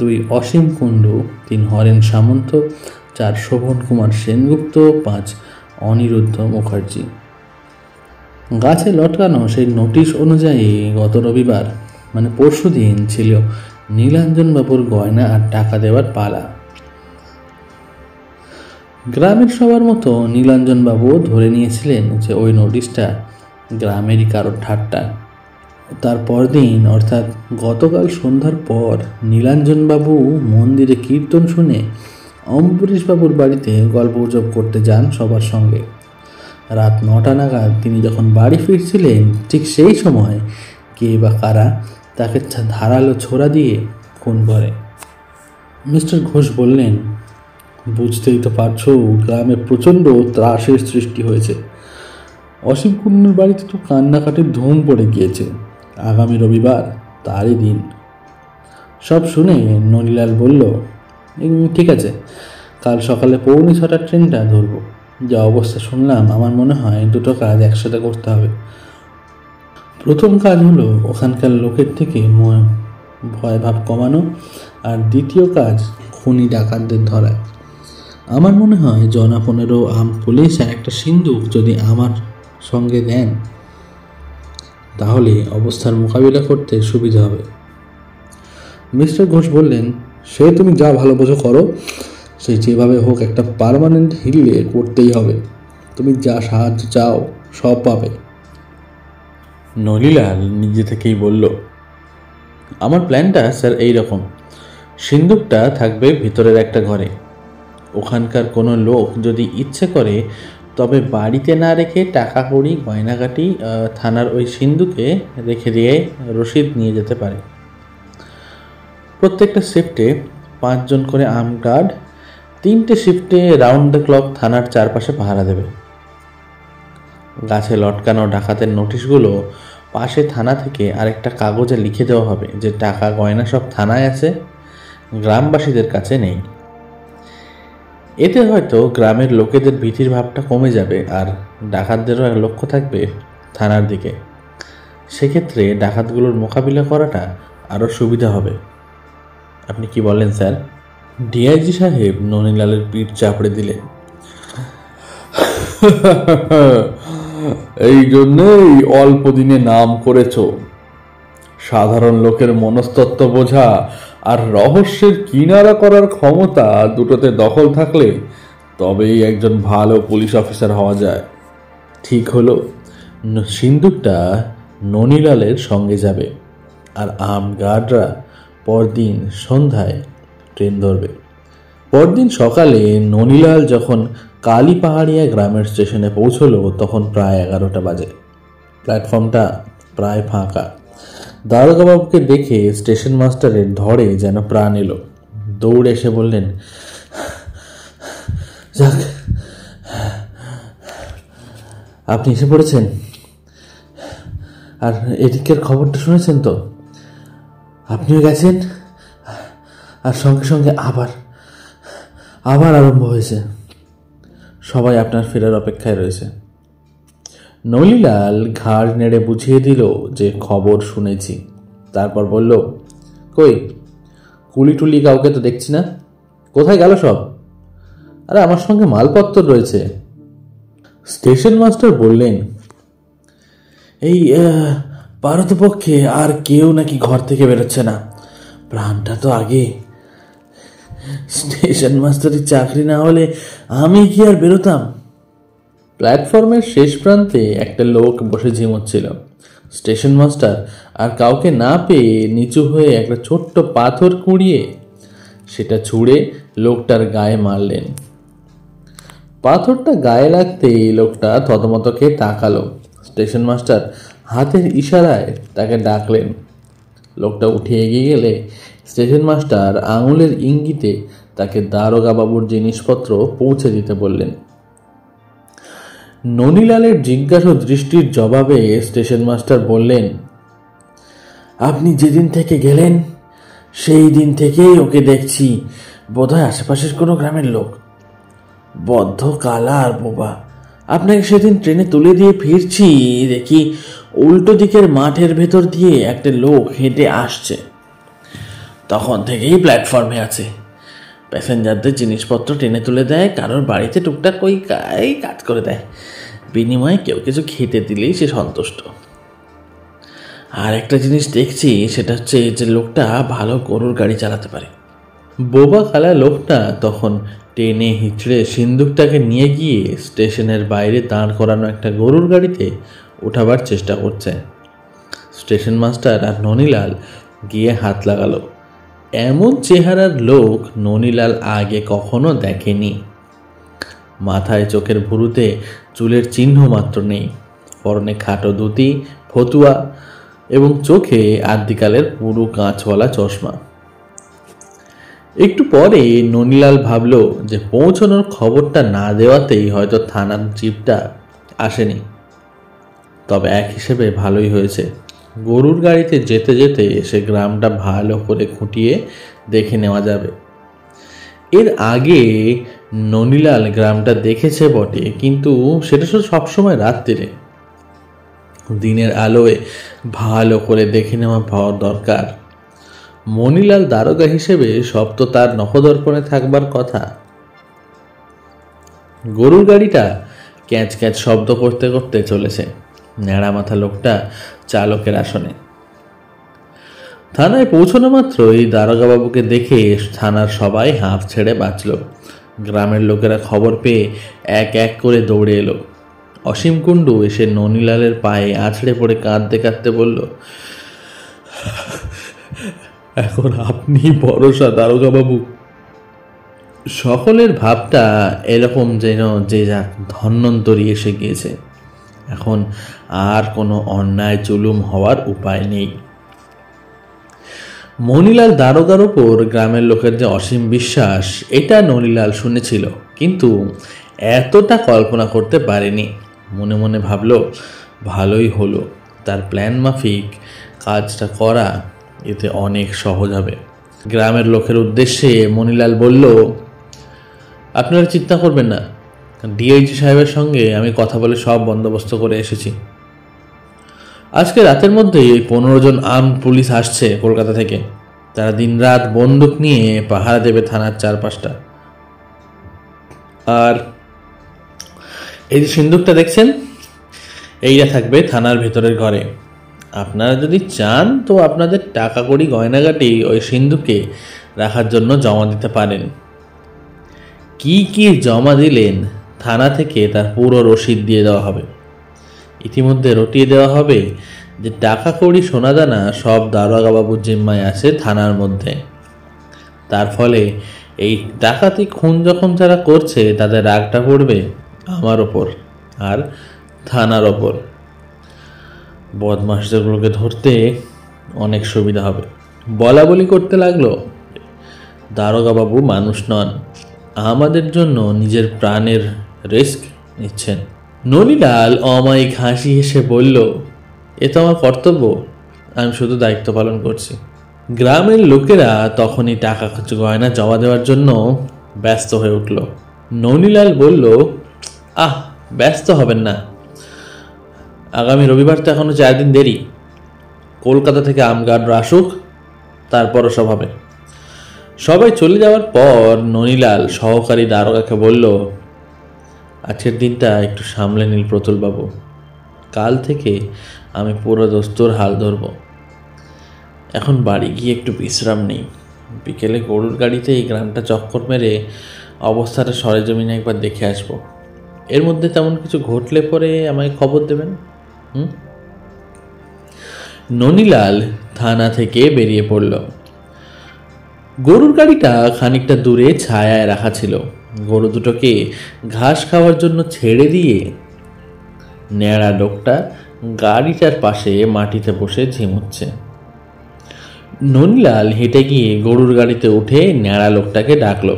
2 অসীম কুণ্ডু, 3 হরেন সামন্ত, 4 শোভন কুমার সেনগুপ্ত, 5 অনিরুদ্ধ মুখার্জি। গাছে লটকানো সেই নোটিশ অনুযায়ী গত রবিবার মানে পরশুদিন ছিল নীলাঞ্জনবাবুর গয়না আর টাকা দেওয়ার পালা। গ্রামের সবার মতো নীলাঞ্জনবাবু ধরে নিয়েছিলেন যে ওই নোটিশটা গ্রামেরই কারোর ঠাট্টা। তার পরদিন অর্থাৎ গতকাল সন্ধ্যার পর নীলাঞ্জনবাবু মন্দিরে কীর্তন শুনে অম্বরীশবাবুর বাড়িতে গল্পগুজব করতে যান সবার সঙ্গে। রাত 9টা নাগাদ তিনি যখন বাড়ি ফিরছিলেন ঠিক সেই সময় কে বা কারা তাকে ধারালো ছোরা দিয়ে খুন করে। মিস্টার ঘোষ বললেন, বুঝতেই তো পারছো গ্রামে প্রচণ্ড ত্রাসের সৃষ্টি হয়েছে। অসীম কুণ্ডুর বাড়িতে তো কান্নাকাটির ধুম পড়ে গিয়েছে। আগামী রবিবার তারই দিন। সব শুনে ননীলাল বলল, ঠিক আছে, কাল সকালে 6:45 ট্রেনটা ধরবো। যা অবস্থা শুনলাম আমার মনে হয় 2টো কাজ একসাথে করতে হবে। প্রথম কাজ হলো ওখানকার লোকের থেকে ভয় ভাব কমানো, আর দ্বিতীয় কাজ খুনি ডাকাতদের ধরা। আমার মনে হয় 15 আর্ম পুলিশ আর একটা সিন্দুক যদি আমার সঙ্গে দেন তাহলে অবস্থার মোকাবিলা করতে সুবিধা হবে। মিস্টার ঘোষ বললেন, সে তুমি যা ভালো বোঝো করো, সে যেভাবে হোক একটা পার্মানেন্ট হিলে করতেই হবে। তুমি যা সাহায্য চাও সব পাবে। নলিলাল নিজে থেকেই বলল, আমার প্ল্যানটা স্যার এই রকম। সিন্দুকটা থাকবে ভিতরের একটা ঘরে। ওখানকার কোনো লোক যদি ইচ্ছে করে তবে বাড়িতে না রেখে টাকা কড়ি গয়নাগাটি থানার ওই সিন্দুকে রেখে দিয়ে রসিদ নিয়ে যেতে পারে। প্রত্যেকটা শিফটে 5 জন করে আর্ম গার্ড 3টে শিফটে রাউন্ড দ্য ক্লক থানার চারপাশে পাহারা দেবে। গাছে লটকানো ডাকাতের নোটিশগুলো পাশে থানা থেকে আরেকটা কাগজে লিখে দেওয়া হবে যে টাকা গয়না সব থানায় আছে, গ্রামবাসীদের কাছে নেই। এতে হয়তো গ্রামের লোকেদের ভীতির ভাবটা কমে যাবে আর ডাকাতদেরও এক লক্ষ্য থাকবে থানার দিকে। সেক্ষেত্রে ডাকাতগুলোর মোকাবিলা করাটা আরও সুবিধা হবে। আপনি কি বলেন স্যার? ডিআইজি সাহেব ননীলালের পিঠ চাপড়ে দিলেন। এই জন্যেই অল্প দিনে নাম করেছ। সাধারণ লোকের মনস্তত্ত্ব বোঝা আর রহস্যের কিনারা করার ক্ষমতা দুটোতে দখল থাকলে তবেই একজন ভালো পুলিশ অফিসার হওয়া যায়। ঠিক হলো, সিন্দুকটা ননীলালের সঙ্গে যাবে আর আর্ম গার্ডরা পরদিন সন্ধ্যায় ট্রেন ধরবে। পরদিন সকালে ননীলাল যখন কালীপাহাড়িয়া গ্রামের স্টেশনে পৌঁছলো তখন প্রায় 11টা বাজে। প্ল্যাটফর্মটা প্রায় ফাঁকা। দারোগাবাবুকে দেখে স্টেশন মাস্টারের ধরে যেন প্রাণ এলো। দৌড়ে এসে বললেন, যাক, আপনি এসে পড়েছেন। আর এদিকের খবরটা শুনেছেন তো? আপনিও গেছেন আর সঙ্গে সঙ্গে আবার আরম্ভ হয়েছে। সবাই আপনার ফেরার অপেক্ষায় রয়েছে। নলিলাল ঘাড় নেড়ে বুঝিয়ে দিল যে খবর শুনেছি। তারপর বলল, কই কুলি টুলি কাউকে তো দেখছি না, কোথায় গেল সব? আরে আমার সঙ্গে মালপত্র রয়েছে। স্টেশন মাস্টার বললেন, এই পারতপক্ষে আর কেউ নাকি ঘর থেকে বেরোচ্ছে না। প্রাণটা তো আগে। স্টেশন মাস্টারের চাকরি না হলে আমি কি আর বেরোতাম? প্ল্যাটফর্মের শেষ প্রান্তে একটা লোক বসে ঝিমোচ্ছিল। স্টেশন মাস্টার আর কাউকে না পেয়ে নিচু হয়ে একটা ছোট্ট পাথর কুড়িয়ে সেটা ছুঁড়ে লোকটার গায়ে মারলেন। পাথরটা গায়ে লাগতেই লোকটা থতমত খেয়ে তাকালো। স্টেশন মাস্টার হাতের ইশারায় তাকে ডাকলেন। লোকটা উঠে এগিয়ে গেলে স্টেশন মাস্টার আঙুলের ইঙ্গিতে তাকে দারোগা বাবুর জিনিসপত্র পৌঁছে দিতে বললেন। ননীলালের জিজ্ঞাসা দৃষ্টির জবাবে স্টেশন মাস্টার বললেন, আপনি যেদিন থেকে গেলেন সেই দিন থেকেই ওকে দেখছি, বোধহয় আশেপাশের কোনো গ্রামের লোক। বদ্ধ কালা আর বোবা। আপনাকে সেদিন ট্রেনে তুলে দিয়ে ফিরছি, দেখি উল্টো দিকের মাঠের ভেতর দিয়ে একটা লোক হেঁটে আসছে। তখন থেকেই প্ল্যাটফর্মে আছে, প্যাসেঞ্জারদের জিনিসপত্র ট্রেনে তুলে দেয়, কারোর বাড়িতে টুকটাক ওই কাজ করে দেয়, বিনিময়ে কেউ কিছু খেতে দিলেই সে সন্তুষ্ট। আর একটা জিনিস দেখছি, সেটা হচ্ছে যে লোকটা ভালো গরুর গাড়ি চালাতে পারে। বোবা কালা লোকটা তখন টেনে হিচড়ে সিন্দুকটাকে নিয়ে গিয়ে স্টেশনের বাইরে দাঁড় করানো একটা গরুর গাড়িতে ওঠাবার চেষ্টা করছে। স্টেশন মাস্টার আর ননীলাল গিয়ে হাত লাগালো। এমন চেহারার লোক ননীলাল আগে কখনো দেখেনি। মাথায় চোখের ভুরুতে চুলের চিহ্ন মাত্র নেই, পরনে খাটো ধুতি, ফতুয়া এবং চোখে আদ্যিকালের পুরো কাঁচওয়ালা চশমা। একটু পরে ননীলাল ভাবল যে পৌঁছানোর খবরটা না দেওয়াতেই হয়তো থানার জিপটা আসেনি। তবে এক হিসেবে ভালোই হয়েছে, গরুর গাড়িতে যেতে যেতে সে গ্রামটা ভালো করে খুঁটিয়ে দেখে নেওয়া যাবে। এর আগে ননীলাল গ্রামটা দেখেছে বটে, কিন্তু সেটা সবসময় রাত্রিরে। দিনের আলোয় ভালো করে দেখে নেওয়া দরকার। মণিলাল দারোগা হিসেবে সব তো তার নখদর্পণে থাকবার কথা। গরুর গাড়িটা ক্যাঁচ ক্যাঁচ শব্দ করতে করতে চলেছে। ন্যাড়া মাথা লোকটা চালকের আসনে। থানায় পৌঁছানো মাত্রই দারোগা বাবুকে দেখে থানার সবাই হাঁফ ছেড়ে বাঁচল। গ্রামের লোকেরা খবর পেয়ে এক এক করে দৌড়ে এলো। অসীম কুণ্ডু এসে ননীলালের পায়ে আছড়ে পড়ে কাঁদতে কাঁদতে বলল, এখন আপনি ভরসা দারোগা বাবু। সকলের ভাবটা এরকম যেন যে যাক ধন্বন্তরী এসে গিয়েছে, এখন আর কোনো অন্যায় জুলুম হওয়ার উপায় নেই। মণিলাল দারোগার ওপর গ্রামের লোকের যে অসীম বিশ্বাস, এটা ননীলাল শুনেছিল, কিন্তু এতটা কল্পনা করতে পারেনি। মনে মনে ভাবল ভালোই হলো, তার প্ল্যান মাফিক কাজটা করা এতে অনেক সহজ হবে। গ্রামের লোকের উদ্দেশ্যে মণিলাল বলল, আপনারা চিন্তা করবেন না, ডিআইজি সাহেবের সঙ্গে আমি কথা বলে সব বন্দোবস্ত করে এসেছি। আজকে রাতের মধ্যেই 15 জন আর্মড পুলিশ আসছে কলকাতা থেকে। তারা দিনরাত বন্দুক নিয়ে পাহারা দেবে থানার চারপাশটা। আর এই যে সিন্দুকটা দেখছেন, এইটা থাকবে থানার ভেতরের ঘরে। আপনারা যদি চান তো আপনাদের টাকা কড়ি গয়নাগাটি ওই সিন্দুকে রাখার জন্য জমা দিতে পারেন। কি কি জমা দিলেন থানা থেকে তার পুরো রসিদ দিয়ে দেওয়া হবে। ইতিমধ্যে রটিয়ে দেওয়া হবে যে টাকা কড়ি সোনাদানা সব দারোগা বাবুর জিম্মায় আছে থানার মধ্যে। তার ফলে এই ডাকাতি খুন যখন যারা করছে তাদের রাগটা পড়বে আমার ওপর আর থানার ওপর। বদমাশগুলোকে ধরতে অনেক সুবিধা হবে। বলা বলি করতে লাগলো, দারোগা বাবু মানুষ নন, আমাদের জন্য নিজের প্রাণের রিস্ক নিচ্ছেন। ননীলাল অমায়িক হাসি হেসে বলল, এ তো আমার কর্তব্য, আমি শুধু দায়িত্ব পালন করছি। গ্রামের লোকেরা তখনই টাকা গয়না জমা দেওয়ার জন্য ব্যস্ত হয়ে উঠল। ননীলাল বলল, ব্যস্ত হবেন না, আগামী রবিবার তো এখনো 4 দিন দেরি। কলকাতা থেকে আমগার্ডরা আসুক, তারপরও সব হবে। সবাই চলে যাওয়ার পর ননীলাল সহকারী দারোগাকে বলল, আজকের দিনটা একটু সামলে নিল প্রতুলবাবু, কাল থেকে আমি পুরো দস্তুর হাল ধরব। এখন বাড়ি গিয়ে একটু বিশ্রাম নেই, বিকেলে গরুর গাড়িতে এই গ্রামটা চক্কর মেরে অবস্থাটা সরেজমিনে একবার দেখে আসবো। এর মধ্যে তেমন কিছু ঘটলে পরে আমায় খবর দেবেন। ননীলাল থানা থেকে বেরিয়ে পড়ল। গরুর গাড়িটা খানিকটা দূরে ছায়ায় রাখা ছিল। গরু দুটোকে ঘাস খাওয়ার জন্য ছেড়ে দিয়ে ন্যাড়া লোকটা গাড়িটার পাশে মাটিতে বসে ঝিমুচ্ছে। ননীলাল হেঁটে গিয়ে গরুর গাড়িতে উঠে ন্যাড়া লোকটাকে ডাকলো।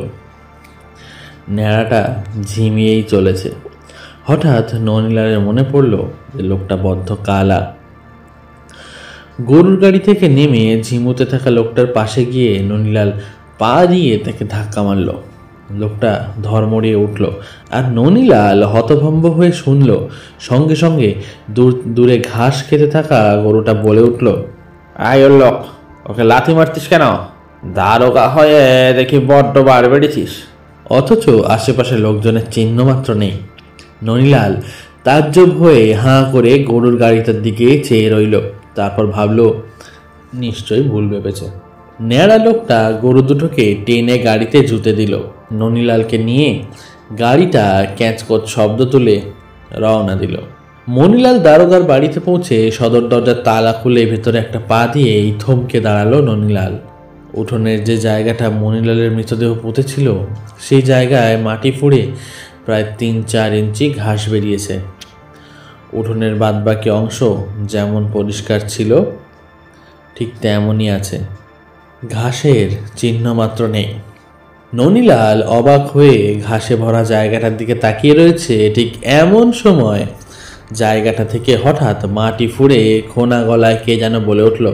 ন্যাড়াটা ঝিমিয়েই চলেছে। হঠাৎ ননিলালের মনে পড়ল যে লোকটা বদ্ধ কালা। গরুর গাড়ি থেকে নেমে ঝিমুতে থাকা লোকটার পাশে গিয়ে ননিলাল পা দিয়ে তাকে ধাক্কা মারল। লোকটা ধর্মড়িয়ে উঠল আর ননিলাল হতভম্ব হয়ে শুনল। সঙ্গে সঙ্গে দূরে ঘাস খেতে থাকা গরুটা বলে উঠল, আয় লোক, ওকে লাথি মারতিস কেন? দারোগা হয়ে দেখি বড্ড বার বেড়েছিস। অথচ আশেপাশে লোকজনের চিহ্ন মাত্র নেই। ননিলাল তাজ্জব হয়ে হাঁ করে গরুর গাড়িটার দিকে চেয়ে রইল। তারপর ভাবল, নিশ্চয়ই ভুল ভেবেছে। ন্যাড়া লোকটা গরু দুটোকে টেনে গাড়িতে জুতে দিল। ননিলালকে নিয়ে গাড়িটা ক্যাঁচকোচ শব্দ তুলে রওনা দিল। মনিলাল দারোগার বাড়িতে পৌঁছে সদর দরজার তালা খুলে ভেতরে একটা পা দিয়েই থমকে দাঁড়ালো ননিলাল। উঠোনের যে জায়গাটা মনিলালের মৃতদেহ পুঁতেছিল সেই জায়গায় মাটি ফুঁড়ে প্রায় 3-4 ইঞ্চি ঘাস বেরিয়েছে। উঠোনের বাদবাকি অংশ যেমন পরিষ্কার ছিল ঠিক তেমনই আছে, ঘাসের চিহ্ন মাত্র নেই। ননিলাল অবাক হয়ে ঘাসে ভরা জায়গাটার দিকে তাকিয়ে রয়েছে। ঠিক এমন সময় জায়গাটা থেকে হঠাৎ মাটি ফুঁড়ে খোনা গলায় কে যেন বলে উঠল,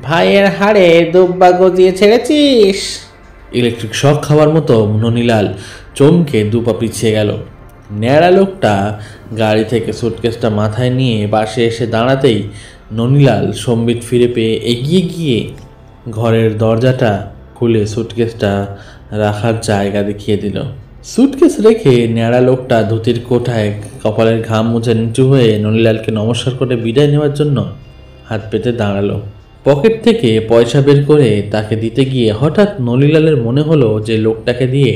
ভাইয়ের হাড়ে দুব্বা গজিয়ে ছেড়েছিস। ইলেকট্রিক শক খাওয়ার মতো ননিলাল চমকে দুপা পিছিয়ে গেল। ন্যাড়া লোকটা গাড়ি থেকে সুটকেসটা মাথায় নিয়ে পাশে এসে দাঁড়াতেই ননিলাল সম্বিত ফিরে পেয়ে এগিয়ে গিয়ে ঘরের দরজাটা খুলে সুটকেসটা রাখার জায়গা দেখিয়ে দিল। সুটকেস রেখে ন্যাড়া লোকটা ধুতির কোঠায় কপালের ঘাম মুছে নিচু হয়ে ননিলালকে নমস্কার করে বিদায় নেওয়ার জন্য হাত পেতে দাঁড়ালো। পকেট থেকে পয়সা বের করে তাকে দিতে গিয়ে হঠাৎ ননিলালের মনে হলো যে লোকটাকে দিয়ে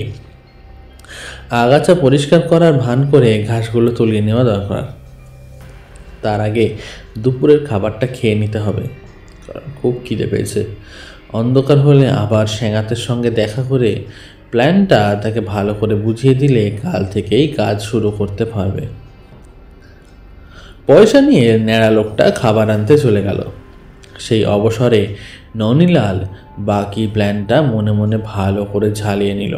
আগাছা পরিষ্কার করার ভান করে ঘাসগুলো তুলিয়ে নেওয়া দরকার। তার আগে দুপুরের খাবারটা খেয়ে নিতে হবে, কারণ খুব খিদে পেয়েছে। অন্ধকার হলে আবার সেঙাতের সঙ্গে দেখা করে প্ল্যানটা তাকে ভালো করে বুঝিয়ে দিলে কাল থেকেই কাজ শুরু করতে পারবে। পয়সা নিয়ে ন্যাড়া লোকটা খাবার আনতে চলে গেল। সেই অবসরে ননিলাল বাকি প্ল্যানটা মনে মনে ভালো করে ঝালিয়ে নিল।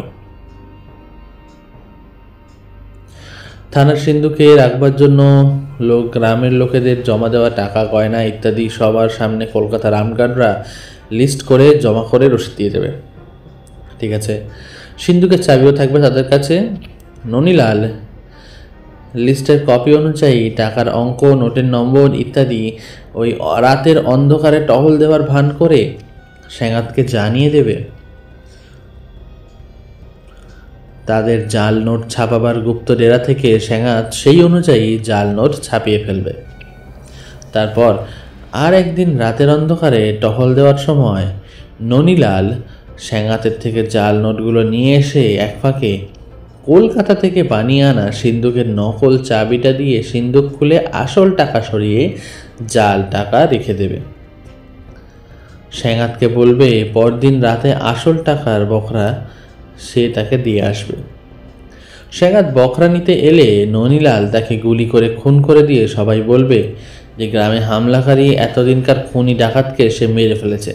থানার সিন্ধুকে রাখবার জন্য গ্রামের লোকেদের জমা দেওয়া টাকা, গয়না ইত্যাদি সবার সামনে কলকাতার আমগার্ডরা লিস্ট করে জমা করে রসিদ দিয়ে দেবে। ঠিক আছে, সিন্ধুকের চাবিও থাকবে তাদের কাছে। ননিলাল লিস্টের কপি অনুযায়ী টাকার অঙ্ক, নোটের নম্বর ইত্যাদি ওই রাতের অন্ধকারে টহল দেওয়ার ভান করে সেঙাতকে জানিয়ে দেবে। তাদের জাল নোট ছাপাবার গুপ্ত ডেরা থেকে সেঙাত সেই অনুযায়ী জাল নোট ছাপিয়ে ফেলবে। তারপর আর একদিন রাতের অন্ধকারে টহল দেওয়ার সময় ননিলাল সেঙাতের থেকে জাল নোটগুলো নিয়ে এসে এক ফাঁকে কলকাতা থেকে বানিয়ে আনা সিন্ধুকের নকল চাবিটা দিয়ে সিন্ধুক খুলে আসল টাকা সরিয়ে জাল টাকা রেখে দেবে। সেঙাতকে বলবে পরদিন রাতে আসল টাকার বখরা সে তাকে দিয়ে আসবে। সেঙাত বখরা নিতে এলে ননিলাল তাকে গুলি করে খুন করে দিয়ে সবাই বলবে যে গ্রামে হামলাকারী এতদিনকার খুনি ডাকাতকে সে মেরে ফেলেছে।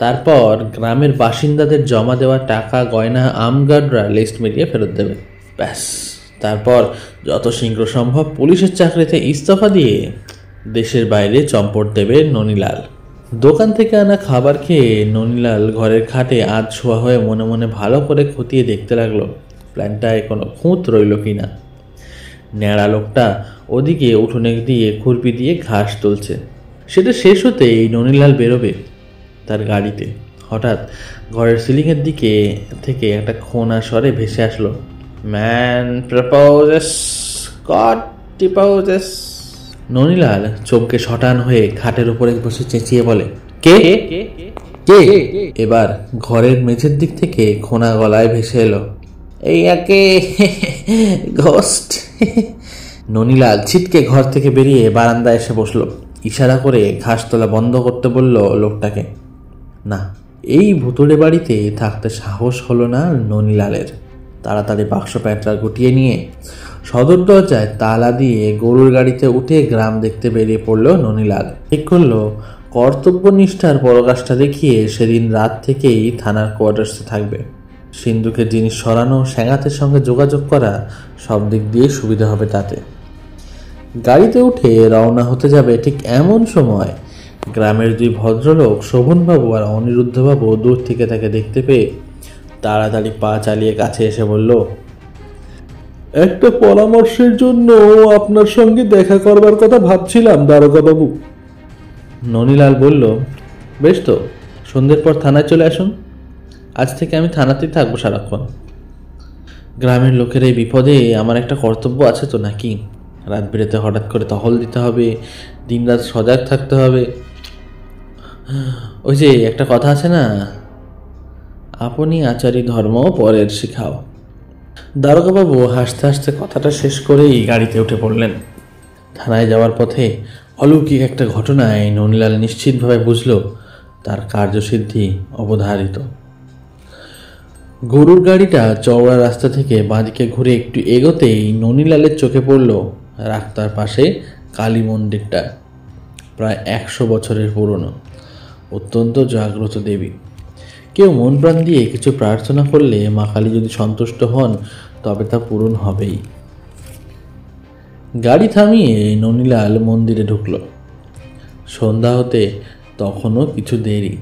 তারপর গ্রামের বাসিন্দাদের জমা দেওয়া টাকা, গয়না আমগার্ডরা লিস্ট মিলিয়ে ফেরত দেবে। ব্যাস, তারপর যত শীঘ্র সম্ভব পুলিশের চাকরিতে ইস্তফা দিয়ে দেশের বাইরে চম্পট দেবে ননিলাল। দোকান থেকে আনা খাবার খেয়ে ননিলাল ঘরের খাটে আধ শোয়া হয়ে মনে মনে ভালো করে খতিয়ে দেখতে লাগলো প্ল্যানটায় কোনো খুঁত রইল কিনা। ন্যাড়া লোকটা ওদিকে উঠোনে দিয়ে খুরপি দিয়ে ঘাস তুলছে। সেটা শেষ হতেই ননিলাল বেরোবে তার গাড়িতে। হঠাৎ ঘরের সিলিংয়ের দিকে থেকে একটা খোনা স্বরে ভেসে আসলো, ম্যান প্রপোজেস, গড ডিপোজেস। ননিলাল চমকে শটান হয়ে খাটের উপরে বসে চেঁচিয়ে বলে, কে কে? এবার ঘরের মেঝের দিক থেকে খোনা গলায় ভেসে এলো, এই একে ঘোস্ট। ননিলাল ছিটকে ঘর থেকে বেরিয়ে বারান্দায় এসে বসলো। ইশারা করে ঘাস তোলা বন্ধ করতে বলল লোকটাকে। না, এই ভুতুড়ে বাড়িতে থাকতে সাহস হলো না ননিলালের। তাড়াতাড়ি বাক্স প্যাঁটরা গুটিয়ে নিয়ে সদর দরজায় তালা দিয়ে গরুর গাড়িতে উঠে গ্রাম দেখতে বেরিয়ে পড়লো ননিলাল। ঠিক করলো কর্তব্যনিষ্ঠার পরকাষ্ঠা দেখিয়ে সেদিন রাত থেকেই থানার কোয়ার্টার্সে থাকবে। সিন্ধুকের জিনিস সরানো, সেঙাতের সঙ্গে যোগাযোগ করা, সব দিক দিয়ে সুবিধা হবে তাতে। গাড়িতে উঠে রওনা হতে যাবে ঠিক এমন সময় গ্রামের দুই ভদ্রলোক শোভনবাবু আর অনিরুদ্ধবাবু দূর থেকে তাকে দেখতে পেয়ে তাড়াতাড়ি পা চালিয়ে কাছে এসে বলল, একটা পরামর্শের জন্য আপনার সঙ্গে দেখা করবার কথা ভাবছিলাম দারোগা বাবু। ননীলাল বলল, বেশ তো, সন্ধ্যের পর থানায় চলে আসুন। আজ থেকে আমি থানাতেই থাকবো সারাক্ষণ। গ্রামের লোকের এই বিপদে আমার একটা কর্তব্য আছে তো নাকি? রাত বেড়েতে হঠাৎ করে টহল দিতে হবে, দিনরাত সজাগ থাকতে হবে। ওই যে একটা কথা আছে না, আপনি আচারী ধর্ম পরের শিখাও। দারোগাবাবু হাসতে হাসতে কথাটা শেষ করেই গাড়িতে উঠে পড়লেন। থানায় যাওয়ার পথে অলৌকিক একটা ঘটনায় ননীলাল নিশ্চিতভাবে বুঝল তার কার্যসিদ্ধি অবধারিত। গরুর গাড়িটা চওড়া রাস্তা থেকে বাঁদিকে ঘুরে একটু এগোতেই ননীলালের চোখে পড়ল রাস্তার পাশে কালী মন্দিরটা। প্রায় 100 বছরের পুরনো, অত্যন্ত জাগ্রত দেবী। কেউ মন প্রাণ দিয়ে কিছু প্রার্থনা করলে মা কালী যদি সন্তুষ্ট হন তবে তা পূরণ হবেই। গাড়ি থামিয়ে ননীলাল মন্দিরে ঢুকল। সন্ধ্যা হতে তখনও কিছু দেরি।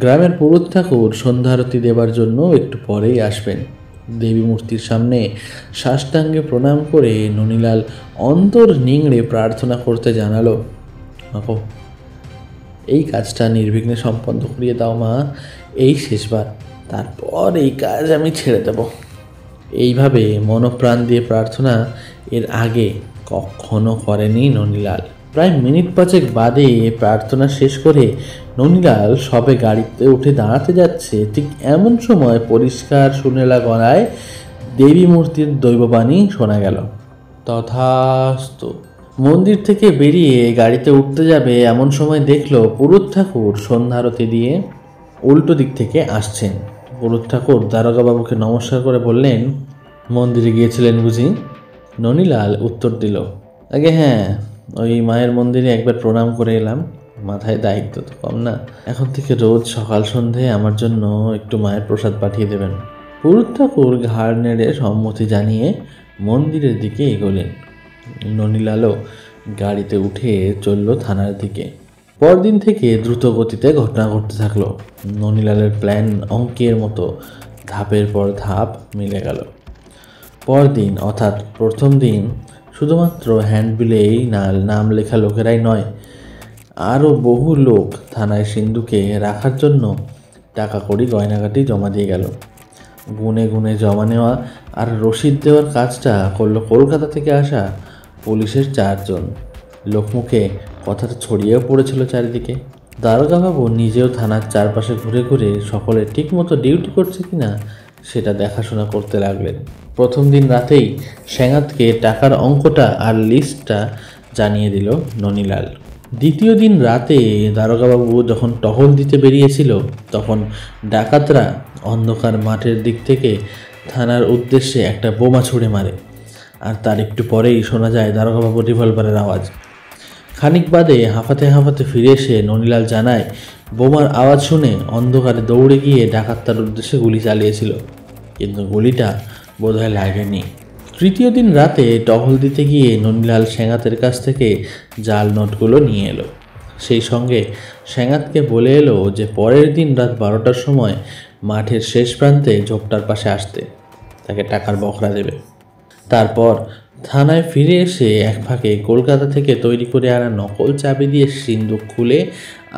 গ্রামের পুরোহিত ঠাকুর সন্ধ্যা আরতি দেবার জন্য একটু পরেই আসবেন। দেবী মূর্তির সামনে সাষ্টাঙ্গে প্রণাম করে ননীলাল অন্তর নিংড়ে প্রার্থনা করতে জানালো, মাগো, এই কাজটা নির্বিঘ্নে সম্পন্ন করিয়ে দাও মা, এই শেষবার, তারপর এই কাজ আমি ছেড়ে দেব। এইভাবে মনপ্রাণ দিয়ে প্রার্থনা এর আগে কখনো করেনি ননীলাল। প্রায় মিনিট 5 বাদে প্রার্থনা শেষ করে ননীলাল সবে গাড়িতে উঠে দাঁড়াতে যাচ্ছে, ঠিক এমন সময় পরিষ্কার সুনেলা গলায় দেবী মূর্তির দৈববাণী শোনা গেল, তথাস্তু। মন্দির থেকে বেরিয়ে গাড়িতে উঠতে যাবে এমন সময় দেখলো পুরোহিত ঠাকুর সন্ধ্যারতি দিয়ে উল্টো দিক থেকে আসছেন। পুরোহিত ঠাকুর দারোগাবাবুকে নমস্কার করে বললেন, মন্দিরে গিয়েছিলেন বুঝি? ননীলাল উত্তর দিল, আগে হ্যাঁ, ওই মায়ের মন্দিরে একবার প্রণাম করে এলাম। মাথায় দায়িত্ব তো কম না। এখন থেকে রোজ সকাল সন্ধে আমার জন্য একটু মায়ের প্রসাদ পাঠিয়ে দেবেন। পুরোহিত ঠাকুর ঘাড় নেড়ে সম্মতি জানিয়ে মন্দিরের দিকে এগোলেন। ননীলালও গাড়িতে উঠে চলল থানার দিকে। পরদিন থেকে দ্রুত গতিতে ঘটনা ঘটতে থাকলো। ননীলালের প্ল্যান অঙ্কের মতো ধাপের পর ধাপ মিলে গেল। পরদিন অর্থাৎ প্রথম দিন শুধুমাত্র হ্যান্ডবিলেই নাম লেখা লোকেরাই নয়, আরও বহু লোক থানায় সিন্ধুকে রাখার জন্য টাকা কড়ি গয়নাগাটি জমা দিয়ে গেল। গুনে গুনে জমা নেওয়া আর রসিদ দেওয়ার কাজটা করলো কলকাতা থেকে আসা পুলিশের 4 জন। লোকমুখে কথাটা ছড়িয়েও পড়েছিল চারিদিকে। দারোগাবাবু নিজেও থানার চারপাশে ঘুরে ঘুরে সকলে ঠিকমতো ডিউটি করছে কিনা সেটা দেখাশোনা করতে লাগলেন। প্রথম দিন রাতেই সেঙ্গাতকে টাকার অঙ্কটা আর লিস্টটা জানিয়ে দিল ননীলাল। দ্বিতীয় দিন রাতে দারোগাবাবু যখন টহল দিতে বেরিয়েছিল তখন ডাকাতরা অন্ধকার মাঠের দিক থেকে থানার উদ্দেশ্যে একটা বোমা ছুঁড়ে মারে, আর তার একটু পরেই শোনা যায় দারোগাবাবুর রিভলভারের আওয়াজ। খানিক বাদে হাঁপাতে হাঁপাতে ফিরে এসে ননীলাল জানায়, বোমার আওয়াজ শুনে অন্ধকারে দৌড়ে গিয়ে ডাকাত তার উদ্দেশ্যে গুলি চালিয়েছিল, কিন্তু গুলিটা বোধহয় লাগেনি। তৃতীয় দিন রাতে টহল দিতে গিয়ে ননীলাল সেঙ্গাতের কাছ থেকে জাল নোটগুলো নিয়ে এলো। সেই সঙ্গে সেঙ্গাতকে বলে এলো যে পরের দিন রাত 12টার সময় মাঠের শেষ প্রান্তে ঝোপটার পাশে আসতে, তাকে টাকার বকরা দেবে। তারপর থানায় ফিরে এসে এক ফাঁকে কলকাতা থেকে তৈরি করে আনা নকল চাবি দিয়ে সিন্দুক খুলে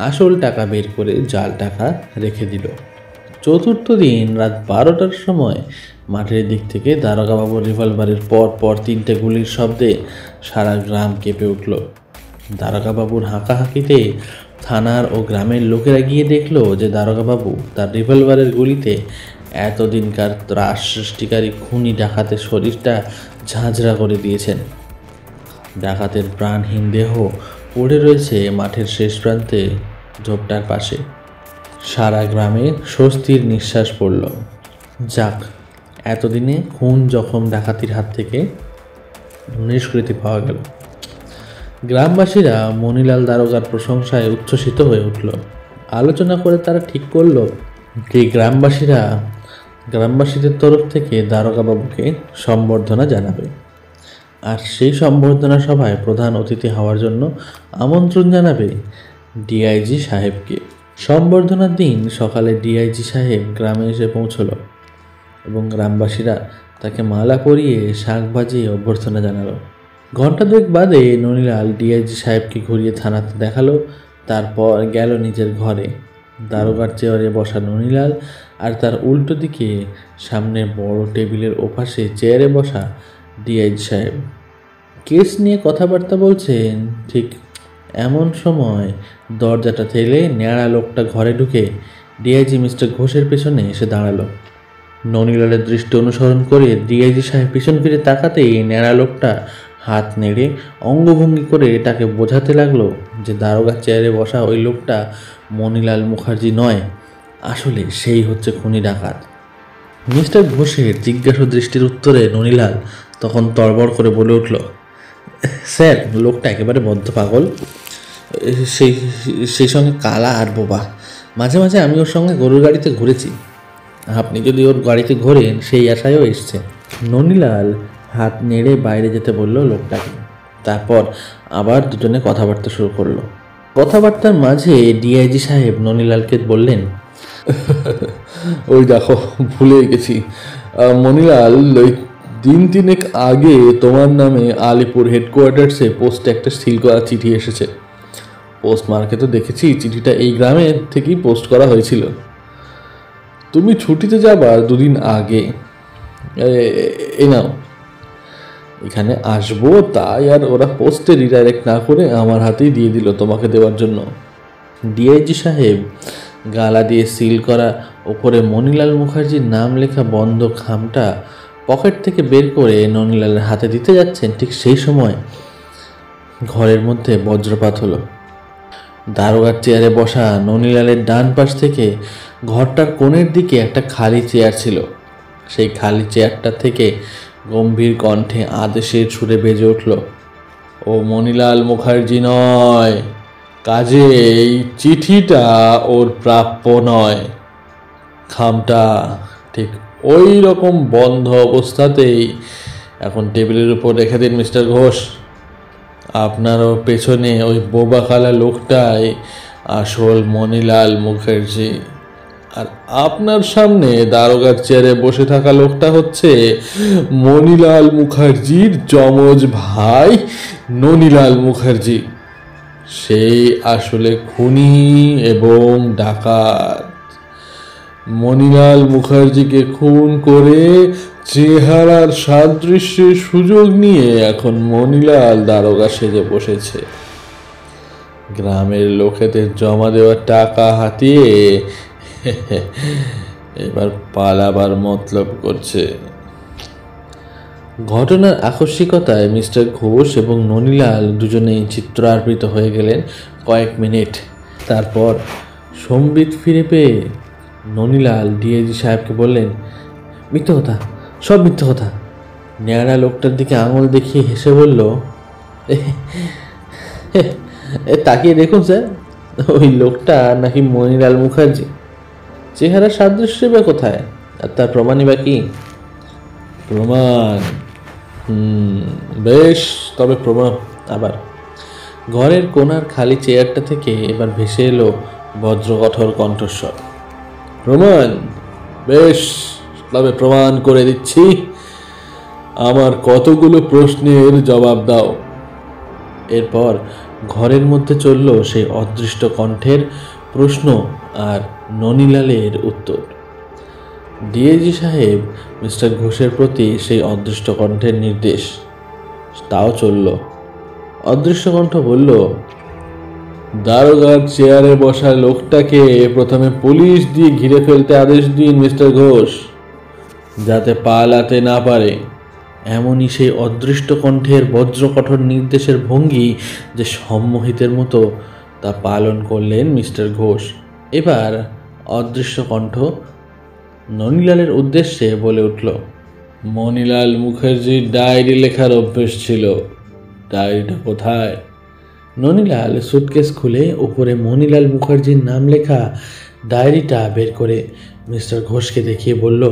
আসল টাকা বের করে জাল টাকা রেখে দিল। চতুর্থ দিন রাত 12টার সময় মাঠের দিক থেকে দারোগাবাবুর রিভলভারের পর 3টে গুলির শব্দে সারা গ্রাম কেঁপে উঠল। দারোগাবাবুর হাঁকাহাঁকিতে থানার ও গ্রামের লোকেরা গিয়ে দেখলো যে দারোগাবাবু তার রিভলভারের গুলিতে এতদিনকার ত্রাস সৃষ্টিকারী খুনি ডাকাতের শরীরটা ঝাঁঝরা করে দিয়েছেন। ডাকাতের প্রাণহীন দেহ পড়ে রয়েছে মাঠের শেষ প্রান্তে ঝোপটার পাশে। সারা গ্রামে স্বস্তির নিঃশ্বাস পড়ল। যাক, এতদিনে খুন জখম ডাকাতির হাত থেকে নিষ্কৃতি পাওয়া গেল। গ্রামবাসীরা মণিলাল দারোগার প্রশংসায় উচ্ছ্বসিত হয়ে উঠল। আলোচনা করে তারা ঠিক করল যে গ্রামবাসীদের তরফ থেকে দারোগাবাবুকে সম্বর্ধনা জানাবে। আর সেই সম্বর্ধনা সভায় প্রধান অতিথি হওয়ার জন্য আমন্ত্রণ জানাবে ডিআইজি সাহেবকে। সম্বর্ধনার দিন সকালে ডিআইজি সাহেব গ্রামে এসে পৌঁছল এবং গ্রামবাসীরা তাকে মালা পরিয়ে শাক বাজিয়ে অভ্যর্থনা জানালো। ঘণ্টা দুয়েক বাদে ননিলাল ডিআইজি সাহেবকে ঘুরিয়ে থানাতে দেখালো, তারপর গেল নিজের ঘরে। দারোগার চেয়ারে বসা ননিলাল আর তার উল্টো দিকে সামনের বড় টেবিলের ওপাশে চেয়ারে বসা ডিআইজি সাহেব কেস নিয়ে কথাবার্তা বলছেন। ঠিক এমন সময় দরজাটা ঠেলে ন্যাড়া লোকটা ঘরে ঢুকে ডিআইজি মিস্টার ঘোষের পেছনে এসে দাঁড়ালো। ননিলালের দৃষ্টি অনুসরণ করে ডিআইজি সাহেব পিছন ফিরে তাকাতেই ন্যাড়া লোকটা হাত নেড়ে অঙ্গভঙ্গি করে তাকে বোঝাতে লাগলো যে দারোগার চেয়ারে বসা ওই লোকটা মণিলাল মুখার্জি নয়, আসলে সেই হচ্ছে খুনি ডাকাত। মিস্টার ঘোষের জিজ্ঞাসা দৃষ্টির উত্তরে ননিলাল তখন তড়বড় করে বলে উঠল, স্যার, লোকটা একেবারে বদ্ধ পাগল, সেই সঙ্গে কালা আর বোবা। মাঝে মাঝে আমি ওর সঙ্গে গরুর গাড়িতে ঘুরেছি। আপনি যদি ওর গাড়িতে ঘোরেন সেই আশায়ও এসছে। ননিলাল হাত নেড়ে বাইরে যেতে বলল লোকটাকে। তারপর আবার দুজনে কথাবার্তা শুরু করলো। কথাবার্তার মাঝে ডিআইজি সাহেব ননিলালকে বললেন, ওই দেখো, ভুলে গেছি, মনিলাল, ওই দিন তিনেক আগে তোমার নামে আলিপুর হেডকোয়ার্টার্সে পোস্টে একটা সিল করা চিঠি এসেছে। পোস্ট মার্কে তো দেখেছি চিঠিটা এই গ্রামে থেকেই পোস্ট করা হয়েছিল। তুমি ছুটিতে যাবার দুদিন আগে এই নাও, এখানে আসবো তাই আর ওরা পোস্টে রিডাইরেক্ট না করে আমার হাতেই দিয়ে দিল তোমাকে দেওয়ার জন্য। ডিআইজি সাহেব গালা দিয়ে সিল করা ওপরে মণিলাল মুখার্জির নাম লেখা বন্ধ খামটা পকেট থেকে বের করে ননিলালের হাতে দিতে যাচ্ছেন। ঠিক সেই সময় ঘরের মধ্যে বজ্রপাত হলো। দারোগার চেয়ারে বসা ননিলালের ডান পাশ থেকে ঘরটার কোণের দিকে একটা খালি চেয়ার ছিল। সেই খালি চেয়ারটা থেকে গম্ভীর কণ্ঠে আদেশের সুরে বেজে উঠল, ও মণিলাল মুখার্জি নয়, কাজেই চিঠিটা ওর প্রাপ্য নয়। খামটা ঠিক ওই রকম বন্ধ অবস্থাতেই এখন টেবিলের উপর রেখে দিন মিস্টার ঘোষ। আপনার ওর পেছনে ওই বোবা কালা লোকটাই আসল মণিলাল মুখার্জি, আর আপনার সামনে দারোগার চেয়ারে বসে থাকা লোকটা হচ্ছে মণিলাল মুখার্জির যমজ ভাই ননিলাল মুখার্জি। সেই আসলে খুনি এবং ডাকাত। মণিলাল মুখার্জিকে খুন করে চেহারার সাদৃশ্যের সুযোগ নিয়ে এখন মণিলাল দারোগা সেজে বসেছে। গ্রামের লোকেদের জমা দেওয়া টাকা হাতিয়ে এবার পালাবার মতলব করছে। ঘটনার আকস্মিকতায় মিস্টার ঘোষ এবং ননিলাল দুজনেই চিত্রার্পিত হয়ে গেলেন কয়েক মিনিট। তারপর সম্বিত ফিরে পেয়ে ননিলাল ডিআইজি সাহেবকে বললেন, মিথ্যে কথা, সব মিথ্যে কথা। ন্যাড়া লোকটার দিকে আঙুল দেখিয়ে হেসে বলল, তাকিয়ে দেখুন স্যার, ওই লোকটা নাকি মণিলাল মুখার্জি। চেহারা সাদৃশ্য বা কোথায়, আর তার প্রমাণই বা কি? প্রমাণ? বেশ, তবে প্রমাণ। আবার ঘরের কোণার খালি চেয়ারটা থেকে এবার ভেসে এলো বজ্রকঠোর কণ্ঠস্বর, প্রমাণ? বেশ, তবে প্রমাণ করে দিচ্ছি। আমার কতগুলো প্রশ্নের জবাব দাও। এরপর ঘরের মধ্যে চলল সেই অদৃষ্ট কণ্ঠের প্রশ্ন আর ননিলালের উত্তর। ডিআইজি সাহেব মিস্টার ঘোষের প্রতি সেই অদৃষ্ট কণ্ঠের নির্দেশ, তাও চলল। অদৃশ্য কণ্ঠ বলল, দারোগার চেয়ারে বসা লোকটাকে প্রথমে পুলিশ দিয়ে ঘিরে ফেলতে আদেশ দিন মিস্টার ঘোষ, যাতে পালাতে না পারে। এমনই সেই অদৃষ্ট কণ্ঠের বজ্রকঠোর নির্দেশের ভঙ্গি যে সম্মোহিতের মতো তা পালন করলেন মিস্টার ঘোষ। এবার অদৃশ্য কণ্ঠ ননিলালের উদ্দেশ্যে বলে উঠল, মণিলাল মুখার্জির ডায়েরি লেখার অভ্যেস ছিল। ডায়েরিটা কোথায়? ননিলাল সুটকেস খুলে উপরে মণিলাল মুখার্জির নাম লেখা ডায়েরিটা বের করে মিস্টার ঘোষকে দেখিয়ে বলল,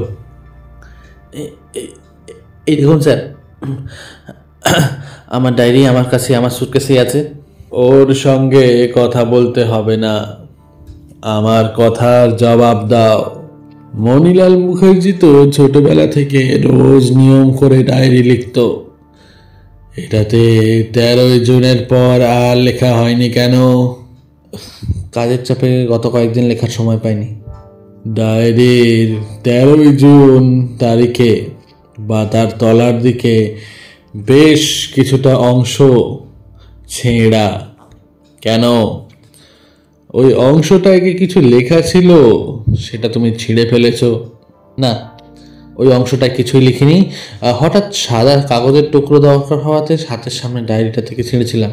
এই দেখুন স্যার, আমার ডায়েরি আমার কাছে, আমার সুটকেসেই আছে। ওর সঙ্গে কথা বলতে হবে না, আমার কথার জবাব দাও। মণিলাল মুখার্জি তো ছোটবেলা থেকে রোজ নিয়ম করে ডায়েরি লিখত, এটাতে 13ই জুনের পর আর লেখা হয়নি কেন? কাজের চাপে গত কয়েকদিন লেখার সময় পাইনি। ডায়েরির 13ই জুন তারিখে বা তার তলার দিকে বেশ কিছুটা অংশ ছেঁড়া। কেন? ওই অংশটায় কি কিছু লেখা ছিল, সেটা তুমি ছিঁড়ে ফেলেছো? না, ওই অংশটায় কিছুই লিখিনি। হঠাৎ সাদা কাগজের টুকরো দরকার হওয়াতে হাতের সামনে ডায়েরিটা থেকে ছিঁড়েছিলাম।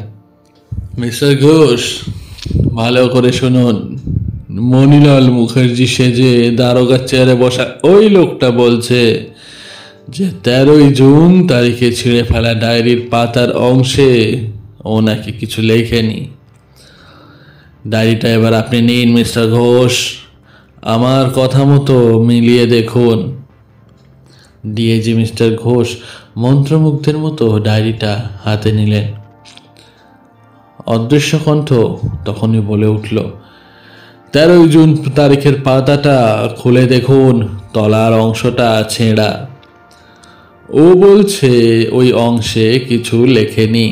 মিস্টার ঘোষ, ভালো করে শুনুন। মণিলাল মুখার্জি সেজে দারোগার চেয়ারে বসা ওই লোকটা বলছে যে 13ই জুন তারিখে ছিঁড়ে ফেলা ডায়েরির পাতার অংশে ও নাকি কিছু লেখেনি। ডায়েরিটা এবার আপনি নিন মিস্টার ঘোষ, আমার কথা মতো মিলিয়ে দেখুন। ডিআইজি মিস্টার ঘোষ মন্ত্রমুগ্ধের মতো ডায়েরিটা হাতে নিলেন। অদৃশ্য কণ্ঠ তখনই বলে উঠল, 13ই জুন তারিখের পাতাটা খুলে দেখুন, তলার অংশটা ছেঁড়া। ও বলছে ওই অংশে কিছু লেখেনি,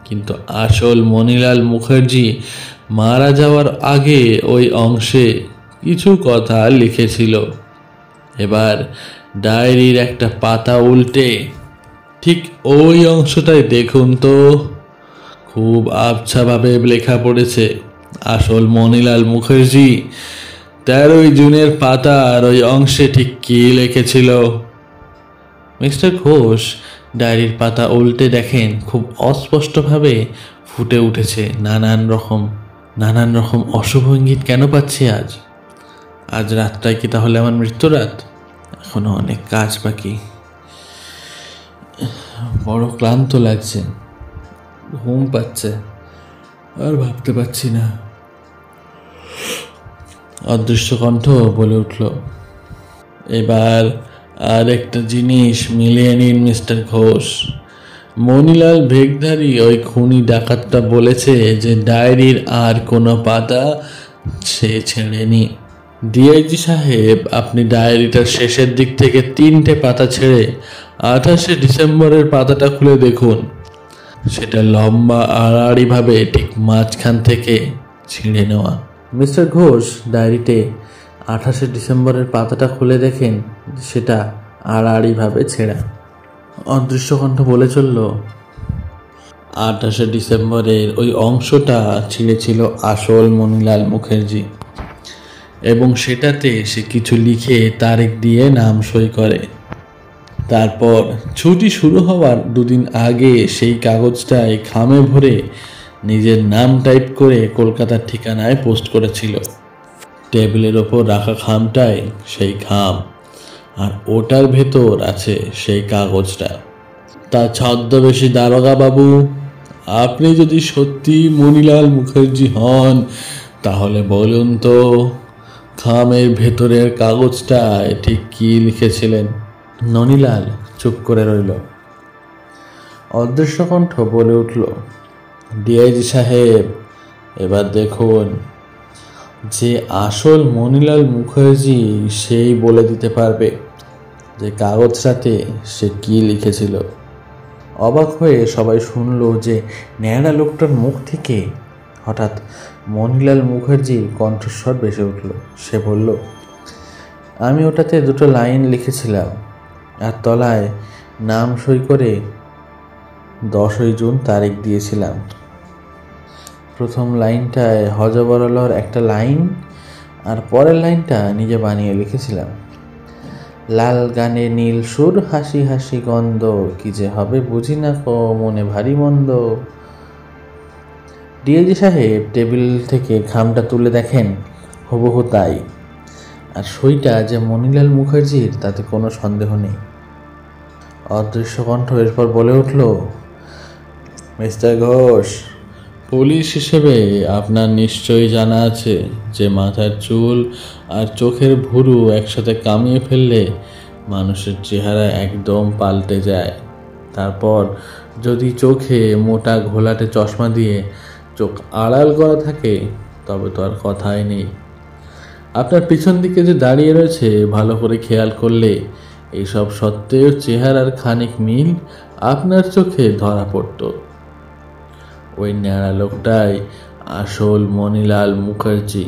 কিন্তু আসল মণিলাল মুখার্জি মারা যাওয়ার আগে ওই অংশে কিছু কথা লিখেছিল। এবার ডায়েরির একটা পাতা উল্টে ঠিক ওই অংশটাই দেখুন তো, খুব আবছাভাবে লেখা পড়েছে, আসল মণিলাল মুখার্জি 13ই জুনের পাতার ওই অংশে ঠিক কি লিখেছিল। মিস্টার ঘোষ ডায়েরির পাতা উল্টে দেখেন খুব অস্পষ্টভাবে ফুটে উঠেছে নানান রকম অশুভ ইঙ্গিত। কেন পাচ্ছি আজ রাতটাই কি তাহলে আমার মৃত্যু রাত? এখনো অনেক কাজ বাকি, বড় ক্লান্ত লাগছে, ঘুম পাচ্ছে, আর ভাবতে পারছি না। অদৃশ্য কণ্ঠ বলে উঠল, এবার আর একটা জিনিস মিলিয়ে নিন মিস্টার ঘোষ। মণিলাল ভেগধারী ওই খুনি ডাকাতটা বলেছে যে ডায়েরির আর কোনো পাতা সে ছেড়েনি। ডিআইজি সাহেব, আপনি ডায়েরিটার শেষের দিক থেকে 3টে পাতা ছেড়ে 28শে ডিসেম্বরের পাতাটা খুলে দেখুন। সেটা লম্বা আড়াআড়িভাবে ঠিক মাঝখান থেকে ছিঁড়ে নেওয়া। মিস্টার ঘোষ ডায়েরিতে 28শে ডিসেম্বরের পাতাটা খুলে দেখেন সেটা আড়াআড়িভাবে ছেঁড়া। অদৃশ্য কণ্ঠ বলে চলল, 28শে ডিসেম্বরের ওই অংশটা ছিঁড়েছিল আসল মণিলাল মুখার্জি, এবং সেটাতে সে কিছু লিখে তারিখ দিয়ে নাম সই করে। তারপর ছুটি শুরু হওয়ার 2 দিন আগে সেই কাগজটায় খামে ভরে নিজের নাম টাইপ করে কলকাতার ঠিকানায় পোস্ট করেছিল। টেবিলের ওপর রাখা খামটায় সেই খাম, আর ওটার ভেতর আছে সেই কাগজটা। তা ছদ্মবেশী দারোগা বাবু, আপনি যদি সত্যি মণিলাল মুখার্জি হন তাহলে বলুন তো, খামের ভেতরের কাগজটায় ঠিক কি লিখেছিলেন? ননীলাল চুপ করে রইল। অদৃশ্য কণ্ঠ বলে উঠল, ডিআইজি সাহেব, এবার দেখুন, যে আসল মণিলাল মুখার্জি সেই বলে দিতে পারবে যে কাগজটাতে সে কি লিখেছিল। অবাক হয়ে সবাই শুনল যে ন্যাড়া লোকটার মুখ থেকে হঠাৎ মণিলাল মুখার্জির কণ্ঠস্বর ভেসে উঠল। সে বলল, আমি ওটাতে 2টো লাইন লিখেছিলাম আর তলায় নাম সই করে 10ই জুন তারিখ দিয়েছিলাম। প্রথম লাইনটায় হজবরলর একটা লাইন, আর পরের লাইনটা নিজে বানিয়ে লিখেছিলাম, লাল গানে নীল সুর, হাসি হাসি গন্ধ, কি যে হবে বুঝি না কো, মনে ভারী মন্দ। ডিআইজি সাহেব টেবিল থেকে খামটা তুলে দেখেন হুবহু তাই, আর সইটা যে মণিলাল মুখার্জির তাতে কোনো সন্দেহ নেই। অদৃশ্য কণ্ঠ এরপর বলে উঠল, মিস্টার ঘোষ, পুলিশ হিসেবে আপনার নিশ্চয়ই জানা আছে যে মাথার চুল আর চোখের ভুরু একসাথে কামিয়ে ফেললে মানুষের চেহারা একদম পাল্টে যায়। তারপর যদি চোখে মোটা ঘোলাটে চশমা দিয়ে চোখ আড়াল করা থাকে তবে তো আর কথাই নেই। আপনার পিছন দিকে যে দাঁড়িয়ে রয়েছে ভালো করে খেয়াল করলে এইসব সত্ত্বেও চেহারার খানিক মিল আপনার চোখে ধরা পড়ত। ওই ন্যাড়া লোকটাই আসল মণিলাল মুখার্জি।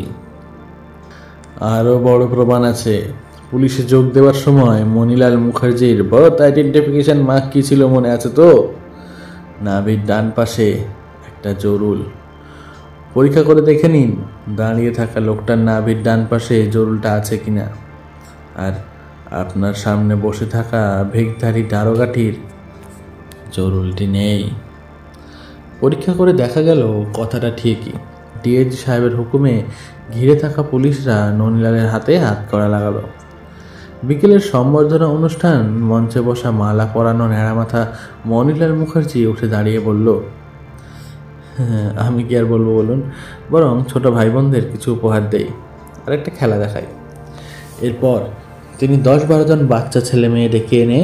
আরও বড় প্রমাণ আছে। পুলিশে যোগ দেওয়ার সময় মণিলাল মুখার্জির বার্থ আইডেন্টিফিকেশন মার্ক কী ছিল মনে আছে তো? নাভির ডান পাশে একটা জরুল। পরীক্ষা করে দেখে নিন দাঁড়িয়ে থাকা লোকটার নাভির ডান পাশে জরুলটা আছে কিনা। আর আপনার সামনে বসে থাকা ভেগধারী দারোগাটির জরুলটি নেই। পরীক্ষা করে দেখা গেল কথাটা ঠিকই। ডিআইজি সাহেবের হুকুমে ঘিরে থাকা পুলিশরা ননিলালের হাতে হাত করা লাগালো। বিকেলের সম্বর্ধনা অনুষ্ঠান মঞ্চে বসা মালা পরানো ন্যাড়ামাথা মণিলাল মুখার্জি উঠে দাঁড়িয়ে বলল, আমি কি আর বলবো বলুন, বরং ছোট ভাই বোনদের কিছু উপহার দেই আর একটা খেলা দেখাই। এরপর তিনি 10-12 জন বাচ্চা ছেলে মেয়ে ডেকে এনে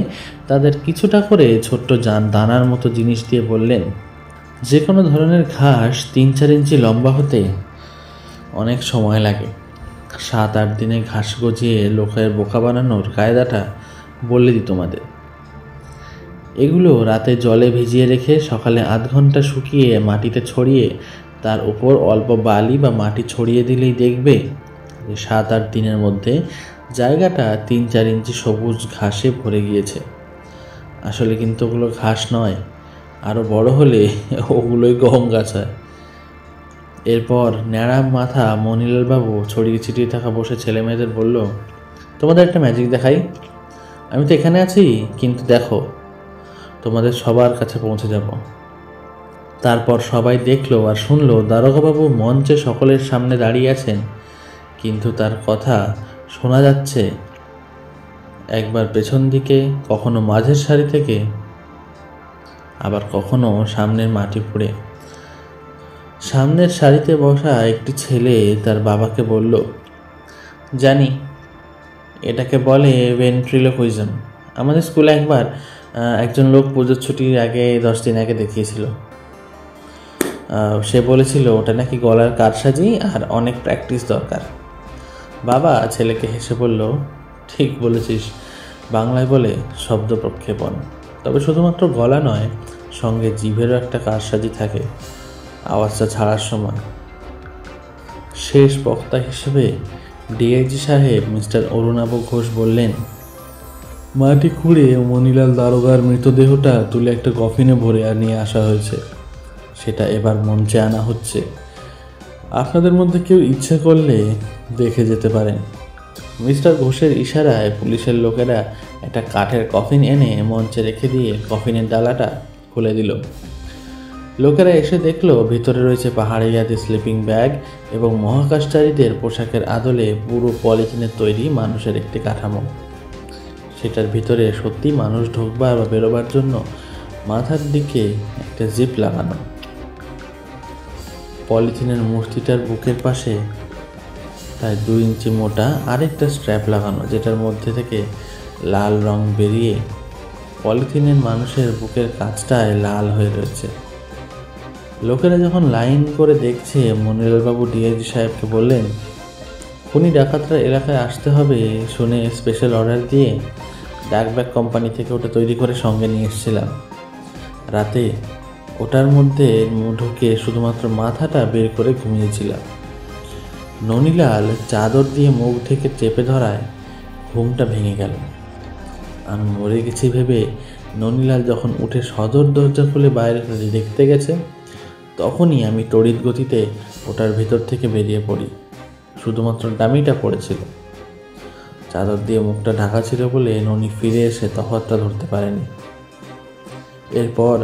তাদের কিছুটা করে ছোট্ট দানার মতো জিনিস দিয়ে বললেন, যে কোনো ধরনের ঘাস 3-4 ইঞ্চি লম্বা হতে অনেক সময় লাগে। 7-8 দিনে ঘাস গজিয়ে লোকের বোকা বানানোর কায়দাটা বলে দিই তোমাদের। এগুলো রাতে জলে ভিজিয়ে রেখে সকালে আধ ঘন্টা শুকিয়ে মাটিতে ছড়িয়ে তার উপর অল্প বালি বা মাটি ছড়িয়ে দিলেই দেখবে যে 7-8 দিনের মধ্যে জায়গাটা 3-4 ইঞ্চি সবুজ ঘাসে ভরে গিয়েছে। আসলে কিন্তু ওগুলো ঘাস নয়, আরও বড় হলে ওগুলোই গম গাছ হয়। এরপর ন্যাড়া মাথা মণিলালবাবু ছড়িয়ে ছিটিয়ে থাকা বসে ছেলে মেয়েদের বলল, তোমাদের একটা ম্যাজিক দেখাই। আমি তো এখানে আছি, কিন্তু দেখো তোমাদের সবার কাছে পৌঁছে যাব। তারপর সবাই দেখলো আর শুনলো দারোগাবাবু মঞ্চে সকলের সামনে দাঁড়িয়ে আছেন, কিন্তু তার কথা শোনা যাচ্ছে একবার পেছন দিকে, কখনো মাঝের সারি থেকে, আবার কখনো সামনের মাটি পুড়ে। সামনের সারিতে বসা একটি ছেলে তার বাবাকে বলল, জানি এটাকে বলে ভেন্ট্রিলোকুইজম। আমাদের স্কুলে একবার একজন লোক পুজোর ছুটির আগে 10 দিন আগে দেখিয়েছিল। সে বলেছিল ওটা নাকি গলার কারসাজি আর অনেক প্র্যাকটিস দরকার। বাবা ছেলেকে হেসে বলল, ঠিক বলেছিস, বাংলায় বলে শব্দ প্রক্ষেপণ। তবে শুধুমাত্র গলা নয়, সঙ্গে জিভেরও একটা কারসাজি থাকে আওয়াজটা ছাড়ার সময়। শেষ বক্তা হিসেবে ডিআইজি সাহেব মিস্টার অরুণাভ ঘোষ বললেন, মাটি খুঁড়ে মণিলাল দারোগার মৃতদেহটা তুলে একটা কফিনে ভরে নিয়ে আসা হয়েছে। সেটা এবার মঞ্চে আনা হচ্ছে। আপনাদের মধ্যে কেউ ইচ্ছে করলে দেখে যেতে পারেন। মিস্টার ঘোষের ইশারায় পুলিশের লোকেরা একটা কাঠের কফিন এনে মঞ্চে রেখে দিয়ে কফিনের ডালাটা খুলে দিল। লোকেরা এসে দেখলো ভিতরে রয়েছে পাহাড়িয়াদের স্লিপিং ব্যাগ এবং মহাকাশচারীদের পোশাকের আদলে পুরো পলিথিনের তৈরি মানুষের একটি কাঠামো। সেটার ভিতরে সত্যি মানুষ ঢোকবার বা বেরোবার জন্য মাথার দিকে একটা জিপ লাগানো। পলিথিনের মূর্তিটার বুকের পাশে প্রায় 2 ইঞ্চি মোটা আরেকটা স্ট্র্যাপ লাগানো, যেটার মধ্যে থেকে লাল রং বেরিয়ে পলিথিনের মানুষের বুকের কাছটায় লাল হয়ে রয়েছে। লোকেরা যখন লাইন করে দেখছে, মনিলালবাবু ডিআইজি সাহেবকে বললেন, খুনি ডাকাতরা এলাকায় আসতে হবে শুনে স্পেশাল অর্ডার দিয়ে ডাকব্যাগ কোম্পানি থেকে ওটা তৈরি করে সঙ্গে নিয়ে এসেছিলাম। রাতে ওটার মধ্যে ঢুকে শুধুমাত্র মাথাটা বের করে ঘুমিয়েছিলাম। ননিলাল চাদর দিয়ে মুখ ঢেকে চেপে ধরায় ঘুমটা ভেঙে গেল। আমি মরে গেছি ভেবে ননিলাল যখন উঠে সদর দরজা খুলে বাইরে দেখতে গেছে, তখনই আমি তড়িৎ গতিতে ওটার ভিতর থেকে বেরিয়ে পড়ি। শুধুমাত্র ডামিটা পড়েছিল। চাদর দিয়ে মুখটা ঢাকা ছিল বলে ননি ফিরে এসে তফাৎটা ধরতে পারেনি। এরপর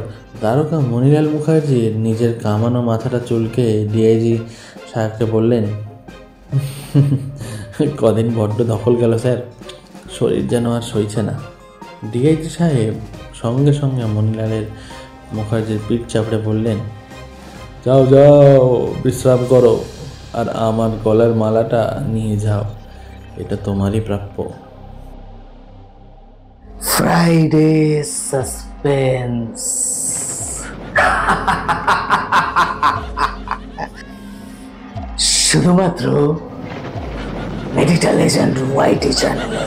দারোগা মণিলাল মুখার্জি নিজের কামানো মাথাটা চুলকে ডিআইজি সাহেবকে বললেন, কদিন বড্ড দখল গেল স্যার, শরীর যেন আর সইছে না। ডিআইজি সাহেব সঙ্গে সঙ্গে মণিলালের মুখার্জির পিঠ চাপড়ে বললেন, যাও যাও বিশ্রাম করো, আর আমার গলার মালাটা নিয়ে যাও, এটা তোমারই প্রাপ্য। Friday suspense. সাসপেন্স। শুধুমাত্র মেডিটা লেজেন্ড ওয়াইটি চ্যানেলে।